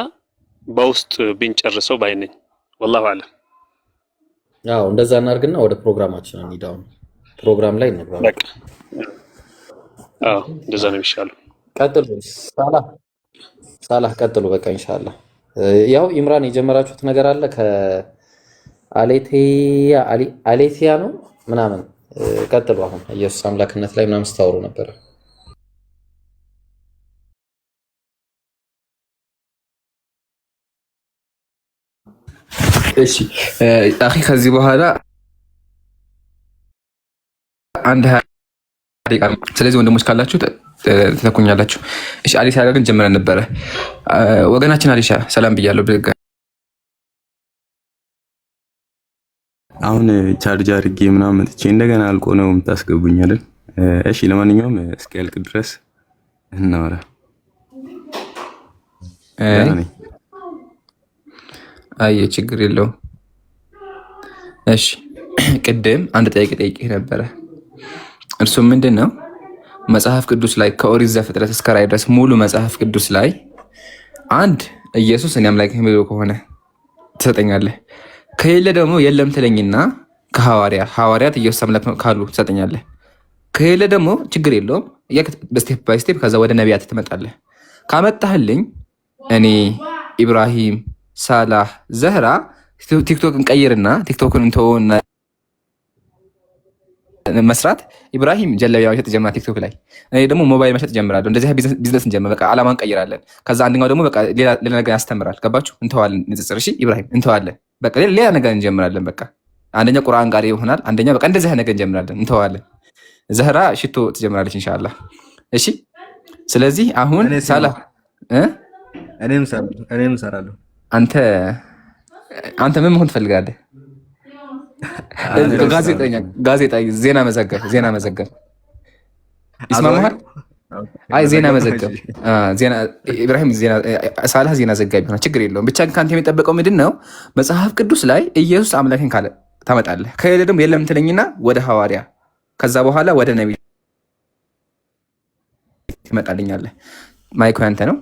በውስጥ ብንጨርሰው ባይነኝ والله አለም። ያው እንደዛ እናርግና ወደ ፕሮግራማችን እንሂዳው። ፕሮግራም ላይ እንግባ በቃ። እንደዛ ነው የሚሻለው። ቀጥሉ ሳላህ ቀጥሉ። በቃ ኢንሻአላህ ያው ኢምራን የጀመራችሁት ነገር አለ አሌቴያ ነው ምናምን ቀጥሉ። አሁን ኢየሱስ አምላክነት ላይ ምናምን ስታወሩ ነበረ። እሺ አኺ ከዚህ በኋላ አንድ ደቂቃ። ስለዚህ ወንድሞች ካላችሁ ትተኩኛላችሁ። እሺ አሊሻ ጋር ግን ጀምረን ነበረ። ወገናችን አሊሻ ሰላም ብያለሁ። አሁን ቻርጅ አድርጌ ምናምን መጥቼ እንደገና አልቆ ነው የምታስገቡኝ አይደል? እሺ ለማንኛውም እስኪያልቅ ድረስ እናወራ። አይ ችግር የለውም። እሺ ቅድም አንድ ጥያቄ ጠይቄ ነበረ። እርሱም ምንድን ነው መጽሐፍ ቅዱስ ላይ ከኦሪት ዘፍጥረት እስከ ራዕይ ድረስ ሙሉ መጽሐፍ ቅዱስ ላይ አንድ ኢየሱስ እኔ አምላክ ነኝ ብሎ ከሆነ ትሰጠኛለህ፣ ከሌለ ደግሞ የለም ትለኝና ከሐዋርያት ኢየሱስ አምላክ ካሉ ትሰጠኛለህ፣ ከሌለ ደግሞ ችግር የለውም በስቴፕ ባይ ስቴፕ ከዛ ወደ ነቢያት ትመጣለህ። ካመጣህልኝ እኔ ኢብራሂም፣ ሳላህ፣ ዘህራ ቲክቶክን ቀይርና ቲክቶክን እንተውና መስራት ኢብራሂም ጀለቢያ መሸጥ ጀምራ ቲክቶክ ላይ፣ እኔ ደግሞ ሞባይል መሸጥ ጀምራለሁ። እንደዚህ ቢዝነስ እንጀምር። በቃ አላማ እንቀይራለን። ከዛ አንደኛው ደግሞ በቃ ሌላ ነገር ያስተምራል። ገባችሁ? እንተዋለን ንጽጽር። እሺ ኢብራሂም እንተዋለን። በቃ ሌላ ነገር እንጀምራለን። በቃ አንደኛ ቁርአን ቃሪ ይሆናል። አንደኛ በቃ እንደዚህ ነገር እንጀምራለን። እንተዋለን። ዘህራ ሽቶ ትጀምራለች ኢንሻአላህ። እሺ ስለዚህ አሁን ሳላ እኔም እሰራለሁ። አንተ ምን መሆን ትፈልጋለህ? ጋዜጠኛ፣ ዜና መዘገብ ይስማማሃል? አይ ዜና መዘገብ ኢብራሂም ሳላህ ዜና ዘጋቢ ሆነ ችግር የለውም። ብቻ ከአንተ የሚጠበቀው ምንድን ነው? መጽሐፍ ቅዱስ ላይ ኢየሱስ አምላክን ካለ ታመጣለህ፣ ከሌለ ደግሞ የለም ትለኝና ወደ ሐዋርያ ከዛ በኋላ ወደ ነቢይ ትመጣልኛለህ። ማይኩ ያንተ ነው።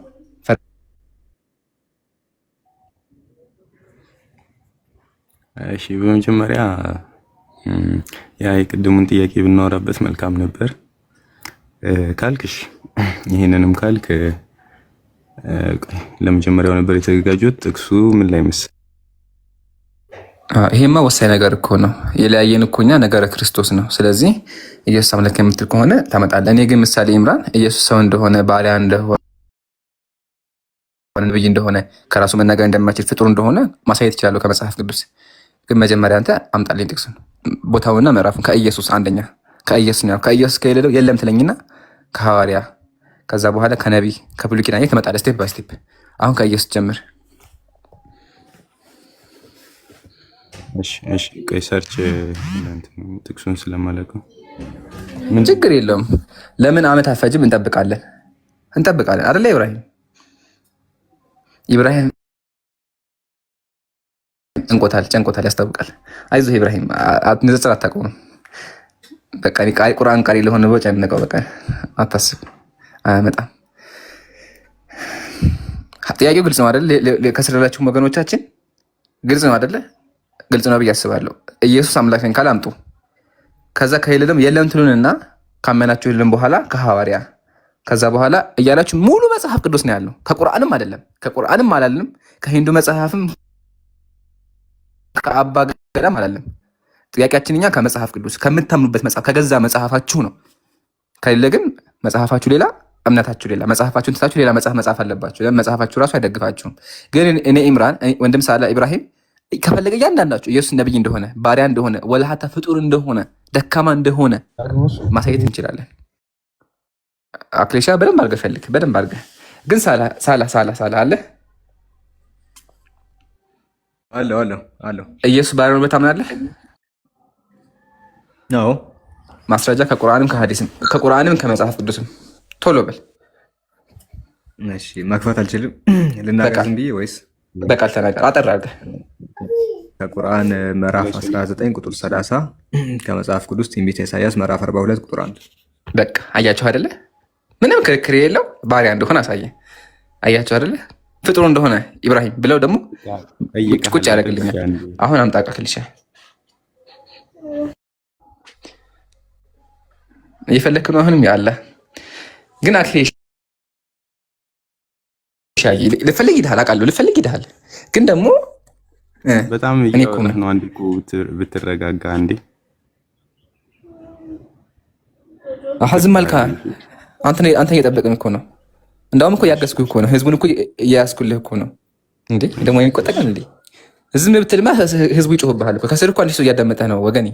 እሺ በመጀመሪያ ያ የቅድሙን ጥያቄ ብናወራበት መልካም ነበር ካልክሽ፣ ይሄንንም ካልክ ለመጀመሪያው ነበር የተዘጋጁት። ጥቅሱ ምን ላይ መሰለህ? ይሄማ ወሳኝ ነገር እኮ ነው። የለያየን እኮ እኛ ነገረ ክርስቶስ ነው። ስለዚህ ኢየሱስ አምላክ የምትል ከሆነ ታመጣለህ። እኔ ግን ምሳሌ ኢምራን ኢየሱስ ሰው እንደሆነ ባሪያ እንደሆነ ነብይ እንደሆነ ከራሱ መናገር እንደማይችል ፍጡር እንደሆነ ማሳየት ይችላል ከመጽሐፍ ቅዱስ። ግን መጀመሪያ አንተ አምጣልኝ ጥቅሱን፣ ቦታውና ምዕራፉን ከኢየሱስ አንደኛ ከኢየሱስ ነው። ከኢየሱስ ከሌለው የለም ትለኝና ከሐዋርያ ከዛ በኋላ ከነቢይ ከብሉይ ኪዳን ትመጣለህ ስቴፕ ባይ ስቴፕ። አሁን ከኢየሱስ ጀምር። እሺ ቆይ ሰርች ጥቅሱን ስለማለቀው ምን ችግር የለውም። ለምን አመት አፈጅም? እንጠብቃለን አይደለ ኢብራሂም ጨንቆታል ያስታውቃል። አይዞህ ኢብራሂም ንጽጽር አታውቀውም። በቃ ቁርአን ቃሪ ለሆነ ብሎ ጨነቀው። በቃ አታስብ፣ አያመጣም። ጥያቄው ግልጽ ነው አይደለ? ከስር ያላችሁም ወገኖቻችን ግልጽ ነው አይደለ? ግልጽ ነው ብዬ አስባለሁ። ኢየሱስ አምላክ ነኝ ካለ አምጡ። ከዛ ከሌለ ደግሞ የለም ትሉንና ካመናችሁ የለም በኋላ ከሐዋርያ ከዛ በኋላ እያላችሁ ሙሉ መጽሐፍ ቅዱስ ነው ያለው። ከቁርአንም አይደለም ከቁርአንም አላልንም፣ ከሂንዱ መጽሐፍም ከአባ ገዳም አላለም። ጥያቄያችን እኛ ከመጽሐፍ ቅዱስ ከምታምኑበት መጽሐፍ ከገዛ መጽሐፋችሁ ነው። ከሌለ ግን መጽሐፋችሁ ሌላ እምነታችሁ ሌላ፣ መጽሐፋችሁን ትታችሁ ሌላ መጽሐፍ አለባችሁ። ለምን? መጽሐፋችሁ ራሱ አይደግፋችሁም። ግን እኔ ኢምራን ወንድም ሳላ ኢብራሂም ከፈለገ እያንዳንዳችሁ ኢየሱስ ነብይ እንደሆነ ባሪያ እንደሆነ ወላሃታ ፍጡር እንደሆነ ደካማ እንደሆነ ማሳየት እንችላለን። አክሌሻ በደንብ አድርገህ ፈልግ፣ በደንብ አድርገህ ግን ሳላ አለ ኢየሱስ ባሪያ ነው ታምናለህ? ነው ማስረጃ ከቁርአንም ከሐዲስም ከቁርአንም ከመጽሐፍ ቅዱስም ቶሎ በል። እሺ መክፈት አልችልም ልናገር እንዴ ወይስ በቃል ተናገር አጠር አድርገህ። ከቁርአን ምዕራፍ 19 ቁጥር 30 ከመጽሐፍ ቅዱስ ትንቢተ ኢሳይያስ ምዕራፍ 42 ቁጥር 1። በቃ አያችሁ አይደለ? ምንም ክርክር የለው ባሪያ እንደሆነ አሳየ። አያችሁ አይደለ? ፍጡር እንደሆነ ኢብራሂም ብለው ደግሞ ቁጭ ያደርግልኛል። አሁን አምጣ ክልሻ እየፈለክ ነው። አሁንም ያለ ግን አክሌሽ ልፈልግ ይድሃል አውቃለሁ፣ ልፈልግ ይድሃል። ግን ደግሞ በጣም እያወራህ ነው። አንዴ እኮ ብትረጋጋ አንዴ። ዝም አልካ። አንተ እየጠበቅን እኮ ነው። እንዳውም እኮ እያገዝኩህ እኮ ነው። ህዝቡን እኮ እያያዝኩልህ እኮ ነው። እንዴ ደግሞ የሚቆጠቀን እንዴ? ዝም ብትልማ ህዝቡ ይጮህብሃል እኮ። ከስር እኮ አንድ ሰው እያዳመጠህ ነው ወገኔ።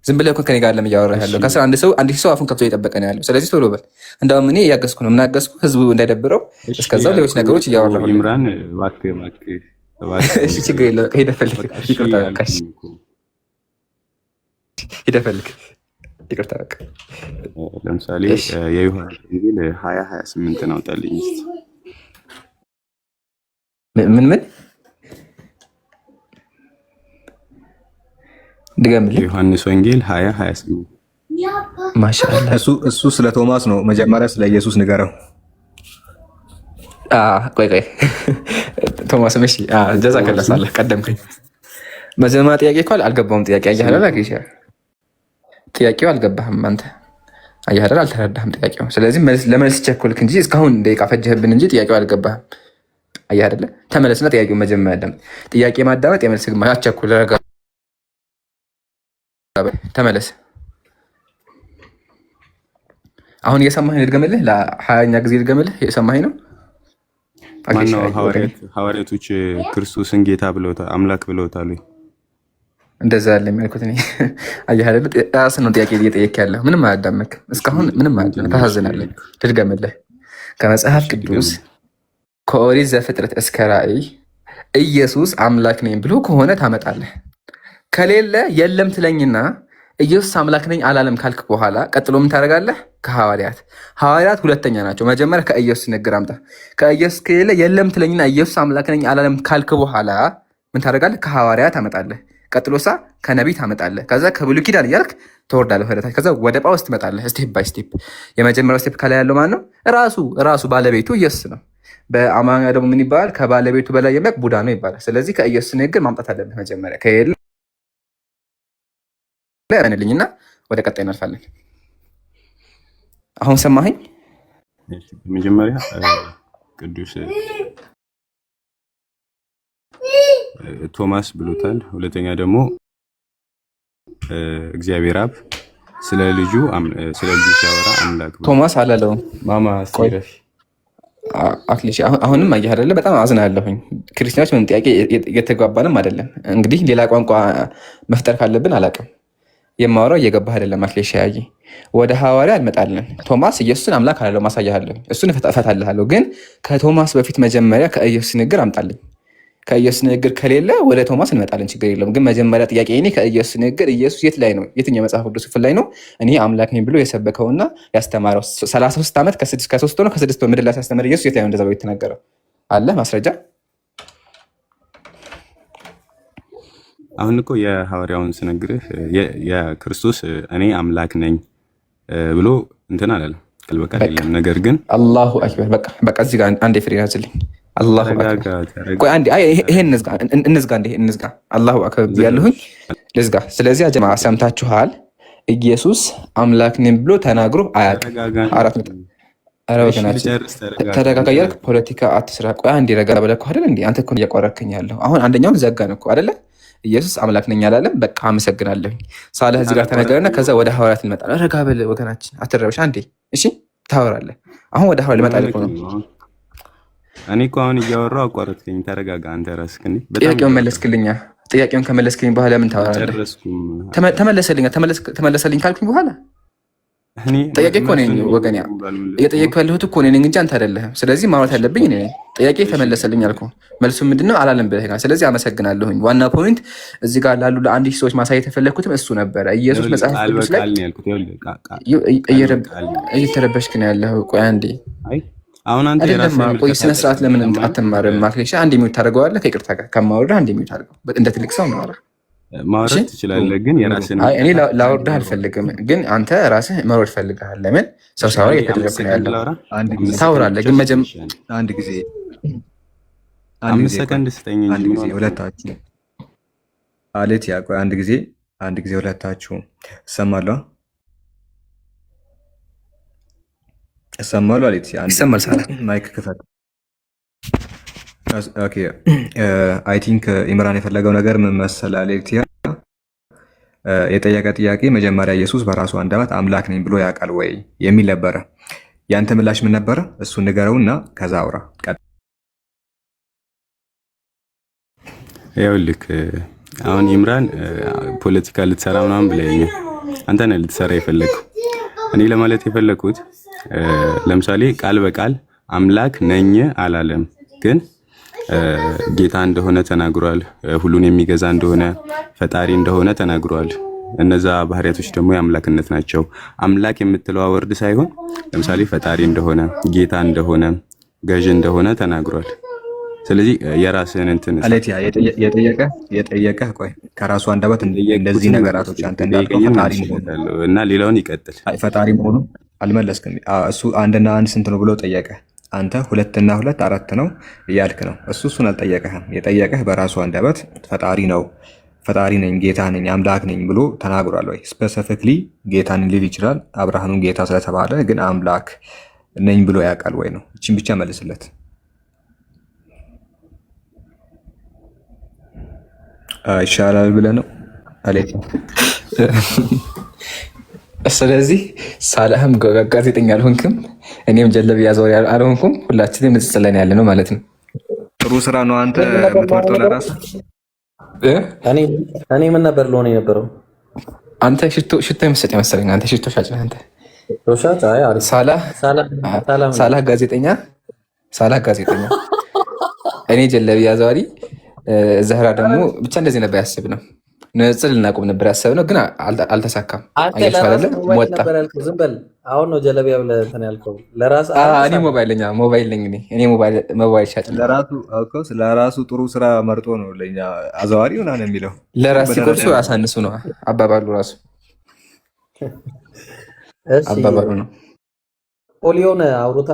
ዝም ብለህ እኮ ከኔ ጋር እያወራህ ያለው ከስር አንድ ሰው አፉን ከፍቶ እየጠበቀ ነው ያለው። ስለዚህ ቶሎ በል። እንዳውም እኔ እያገዝኩ ነው። የምናገዝኩ ህዝቡ እንዳይደብረው፣ እስከዛው ሌሎች ነገሮች እያወራሁ ነው። ኢምራን እባክህ እሺ ችግር የለም። ሄደህ ፈልግ። ይቅርታ በቃ እሺ፣ ሄደህ ፈልግ። ይቅርታ በቃ። ለምሳሌ የዮሐንስ ወንጌል 20:28 አውጣልኝ እስኪ። ምን ድገምልኝ። ዮሐንስ ወንጌል 20:28 ማሻአላ። እሱ ስለ ቶማስ ነው። መጀመሪያ ስለ ኢየሱስ ንገረው። ቆይ ቶማስ እሺ፣ ጀዛከላ ሳለህ ቀደምከኝ። መጀመሪያ ጥያቄ እኮ አልገባውም። ጥያቄ አያህላል ጥያቄው አልገባህም አንተ አያህላል፣ አልተረዳህም ጥያቄው። ስለዚህ ለመልስ ቸኮልክ እንጂ እስካሁን ደቂቃ ፈጀህብን እንጂ ጥያቄው አልገባህም። አያህላል፣ ተመለስና ጥያቄው መጀመሪያ አዳምጥ። ጥያቄ ማዳመጥ የመልስ ግማሽ። አትቸኩል፣ ረጋ ተመለስ። አሁን እየሰማኸኝ ልድገምልህ፣ ለ20ኛ ጊዜ ልድገምልህ። እየሰማኸኝ ነው? ማነው ሐዋርያቶች ክርስቶስን ጌታ ብለውታል፣ አምላክ ብለውታል? እንደዛ ያለ የሚያልኩት እኔ። አየህ አይደል? ራስህ ነው ጥያቄ እየጠየክ ያለህ። ምንም አያዳመክም እስካሁን፣ ምንም አያዳመክም። ታሳዝናለህ። ልድገምልህ። ከመጽሐፍ ቅዱስ ከኦሪት ዘፍጥረት እስከ ራእይ ኢየሱስ አምላክ ነኝ ብሎ ከሆነ ታመጣለህ። ከሌለ የለም ትለኝና ኢየሱስ አምላክ ነኝ አላለም ካልክ በኋላ ቀጥሎ ምን ታደርጋለህ? ሐዋርያት ሁለተኛ ናቸው። መጀመሪያ ከኢየሱስ ንግር አምጣ። ከኢየሱስ ከሌለ የለም ትለኝና ኢየሱስ አምላክ ነኝ አላለም ካልክ በኋላ ምን ታደርጋለህ? ከሐዋርያት ታመጣለህ። ቀጥሎሳ ከነቢይ ታመጣለህ። ከዛ ከብሉይ ኪዳን እያልክ ትወርዳለህ ወደ ታች። ከዛ ወደ ጳውሎስ ትመጣለህ ስቴፕ ባይ ስቴፕ። የመጀመሪያው ስቴፕ ከላይ ያለው ማን ነው? ራሱ ባለቤቱ ኢየሱስ ነው። በአማርኛ ደግሞ ምን ይባላል? ከባለቤቱ በላይ የሚያውቅ ቡዳ ነው ይባላል። ስለዚህ ከኢየሱስ ንግር ማምጣት አለብህ መጀመሪያ። ከሌለ ያንልኝና ወደ ቀጣይ እናልፋለን። አሁን ሰማኸኝ? መጀመሪያ ቅዱስ ቶማስ ብሎታል። ሁለተኛ ደግሞ እግዚአብሔር አብ ስለ ልጁ ሲያወራ አምላክ ቶማስ አላለውም። ማማ ሲረፍ አክሊሽ አሁንም አየህ አይደለ? በጣም አዝናለሁኝ። ክርስቲያኖች ምን ጥያቄ እየተግባባንም አይደለም። እንግዲህ ሌላ ቋንቋ መፍጠር ካለብን አላውቅም። የማወራው እየገባህ አይደለም። አክሊሽ ያይ ወደ ሐዋርያ እንመጣለን። ቶማስ ኢየሱስን አምላክ አላለው፣ ማሳያለሁ። እሱን እፈታልሃለሁ። ግን ከቶማስ በፊት መጀመሪያ ከኢየሱስ ንግር አምጣልኝ። ከኢየሱስ ንግግር ከሌለ ወደ ቶማስ እንመጣለን፣ ችግር የለውም። ግን መጀመሪያ ጥያቄ እኔ ከኢየሱስ ንግግር ኢየሱስ የት ላይ ነው? የትኛው መጽሐፍ ቅዱስ ክፍል ላይ ነው እኔ አምላክ ነኝ ብሎ የሰበከውና ያስተማረው? 33 ዓመት ከ3 ወር ከ6 ወር ምድር ላይ ሲያስተምር ኢየሱስ የት ላይ ነው እንደዛ ብሎ የተናገረው? አለ ማስረጃ? አሁን እኮ የሐዋርያውን ስነግርህ የክርስቶስ እኔ አምላክ ነኝ ብሎ እንትን አላለም፣ ቃል በቃል የለም። ነገር ግን አላሁ አክበር። በቃ እዚህ ጋር አንዴ ፍሬ ያዝልኝ። አላሁ አክበር። ቆይ አንዴ ይሄን እንዝጋ። አላሁ አክበር ያለሁኝ ልዝጋ። ስለዚህ አጀማ ሰምታችኋል። ኢየሱስ አምላክ ነኝ ብሎ ተናግሮ አያውቅም። አራት ነጥብ። ኧረ ወገናችን ተረጋጋ እያልክ ፖለቲካ አትስራ። ቆይ አንዴ ረጋ ብለህ እኮ አይደል እንዴ? አንተ እኮ እያቋረከኝ ያለው። አሁን አንደኛውን ዘጋን እኮ አይደለ? ኢየሱስ አምላክ ነኝ አላለም። በቃ አመሰግናለሁኝ። ሳለህ እዚህ ጋር ተነገረና ከዛ ወደ ሐዋርያት እንመጣለን። ረጋ በል ወገናችን፣ አትረበሽ። አንዴ እሺ ታወራለህ። አሁን ወደ ሐዋርያት ልመጣልህ እኮ ነው። እኔ እኮ አሁን እያወራሁ አቋረጥከኝ። ተረጋጋ አንተ ራስህ። ጥያቄውን መለስክልኛ። ጥያቄውን ከመለስክልኝ በኋላ ምን ታወራለህ? ተመለሰልኝ ካልኩኝ በኋላ ጥያቄ እኮ ነኝ ወገን። እየጠየቅኩ ያለሁት እኮ እኔ ነኝ እንጂ አንተ አይደለህም። ስለዚህ ማውራት ያለብኝ እኔ ነኝ። ጥያቄ ተመለሰልኝ አልኩህ። መልሱ ምንድነው? አላለም ብለኸኛል። ስለዚህ አመሰግናለሁኝ። ዋና ፖይንት እዚህ ጋር ላሉ ለአንድ ሺህ ሰዎች ማሳየት የፈለግኩትም እሱ ነበረ። ኢየሱስ መጽሐፍ ቅዱስ ላይ እየተረበሽክ ነው ያለኸው። ቆይ አንዴ አይደለም፣ ቆይ ስነ ስርዓት ለምን አትማርም? ማክሌሻ አንድ የሚውት ታደርገዋለህ። ከይቅርታ ጋር ከማወርድህ አንድ የሚውት አድርገው። እንደ ትልቅ ሰው ነው ማውራት ትችላለህ፣ ግን የራስህን እኔ ላወርድህ አልፈልግም፣ ግን አንተ ራስህ መውረድ ፈልግሃል። ለምን ሰው ሳወራ እየተደረግኩ ነው ያለው። ታወራለህ፣ ግን አንድ ጊዜ 5 ሰከንድ ስጠኝ እንጂ ሁለታችሁ አለት ያቆይ። አንድ ጊዜ ሁለታችሁ እሰማለሁ አለት ይሰማል። ማይክ ክፈት። ኦኬ አይ ቲንክ ኢምራን የፈለገው ነገር ምን መሰለህ አሌክቲያ የጠየቀ ጥያቄ መጀመሪያ ኢየሱስ በራሱ አንደበት አምላክ ነኝ ብሎ ያውቃል ወይ የሚል ነበረ። ያንተ ምላሽ ምን ነበረ? እሱን ንገረውና ከዛ አውራ። ይኸውልህ አሁን ኢምራን ፖለቲካ ልትሰራ ምናምን ብለኸኛል። አንተ ነህ ልትሰራ የፈለግከው። እኔ ለማለት የፈለግኩት ለምሳሌ ቃል በቃል አምላክ ነኝ አላለም፣ ግን ጌታ እንደሆነ ተናግሯል። ሁሉን የሚገዛ እንደሆነ ፈጣሪ እንደሆነ ተናግሯል። እነዛ ባህሪያቶች ደግሞ የአምላክነት ናቸው። አምላክ የምትለው ወርድ ሳይሆን ለምሳሌ ፈጣሪ እንደሆነ፣ ጌታ እንደሆነ፣ ገዥ እንደሆነ ተናግሯል። ስለዚህ የራስህን እንትን አለቲያ የጠየቀ ቆይ ከራሱ አንደበት እንደዚህ ነገራቶች አንተ እንዳልከው ፈጣሪ መሆኑ እና ሌላውን ይቀጥል። ፈጣሪ መሆኑ አልመለስክም። እሱ አንድና አንድ ስንት ነው ብሎ ጠየቀ። አንተ 2 እና 2 4 ነው እያልክ ነው። እሱን አልጠየቀህም። የጠየቀህ በራሱ አንደበት ፈጣሪ ነው፣ ፈጣሪ ነኝ፣ ጌታ ነኝ፣ አምላክ ነኝ ብሎ ተናግሯል ወይ? ስፔሲፊክሊ ጌታን ሊል ይችላል። አብርሃምም ጌታ ስለተባለ ግን አምላክ ነኝ ብሎ ያውቃል ወይ ነው? እቺን ብቻ መልስለት። ይሻላል ብለህ ነው አለኝ። ስለዚህ ሳላህም ጋዜጠኛ አልሆንክም፣ እኔም ጀለብያ ዞር አልሆንኩም። ሁላችንም ንጽጽር ላይ ያለ ነው ማለት ነው። ጥሩ ስራ ነው አንተ የምትመርጠው ለራስህ። እኔ ምን ነበር ለሆነ የነበረው? አንተ ሽቶ የምትሰጥ መሰለኝ። አንተ ሽቶ ሻጭ ነህ። አንተ ሳላህ ጋዜጠኛ፣ እኔ ጀለብያ ዛሬ ዘህራ ደግሞ ብቻ እንደዚህ ነበር ያስብ ነው። ንጽጽር ልናቆም ነበር ያሰብነው ግን አልተሳካም። ወጣ። ዝም በል አሁን ነው ጀለቢያ ብለህ እንትን ያልከው ለራስህ። እኔ ሞባይል ነኝ። እኔ ሞባይል ሻጭ ለራሱ ጥሩ ስራ መርጦ ነው ለኛ አዘዋሪ ምናምን የሚለው። ለራስ ሲቆርሱ ያሳንሱ ነው አባባሉ ራሱ አባባሉ ነው። ፖሊዮን አውሩታ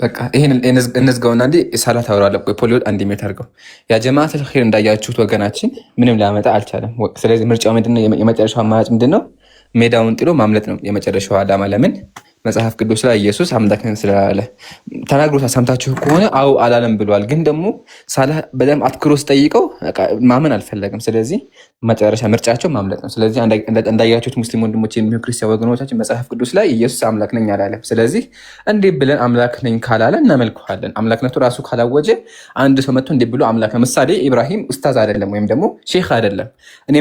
በቃ ይሄን እንዝጋውና እንዴ ሳላት አወራለሁ። ፖሊዮ አንድ ሜት አድርገው ያ ጀማዓት الخير እንዳያችሁት ወገናችን ምንም ሊያመጣ አልቻለም። ስለዚህ ምርጫው ምንድነው? የመጨረሻው አማራጭ ምንድነው? ሜዳውን ጥሎ ማምለጥ ነው የመጨረሻው ዓላማ። ለምን? መጽሐፍ ቅዱስ ላይ ኢየሱስ አምላክ ነኝ ስላለ ተናግሮ ሰምታችሁ ከሆነ አው አላለም ብሏል። ግን ደግሞ ሳላህ በደም አትክሮ ጠይቀው ማመን አልፈለግም። ስለዚህ መጨረሻ ምርጫቸው ማምለጥ ነው። ስለዚህ እንዳያችሁት ሙስሊም ወንድሞቼ፣ ክርስቲያን ወገኖቻችን መጽሐፍ ቅዱስ ላይ ኢየሱስ አምላክ ነኝ አላለም። ስለዚህ እንዴ ብለን አምላክ ነኝ ካላለ እናመልከዋለን። አምላክነቱ ራሱ ካላወጀ አንድ ሰው መጥቶ እንዴ ብሎ አምላክ ነው። ምሳሌ ኢብራሂም ኡስታዝ አይደለም ወይም ደግሞ ሼክ አይደለም። እኔ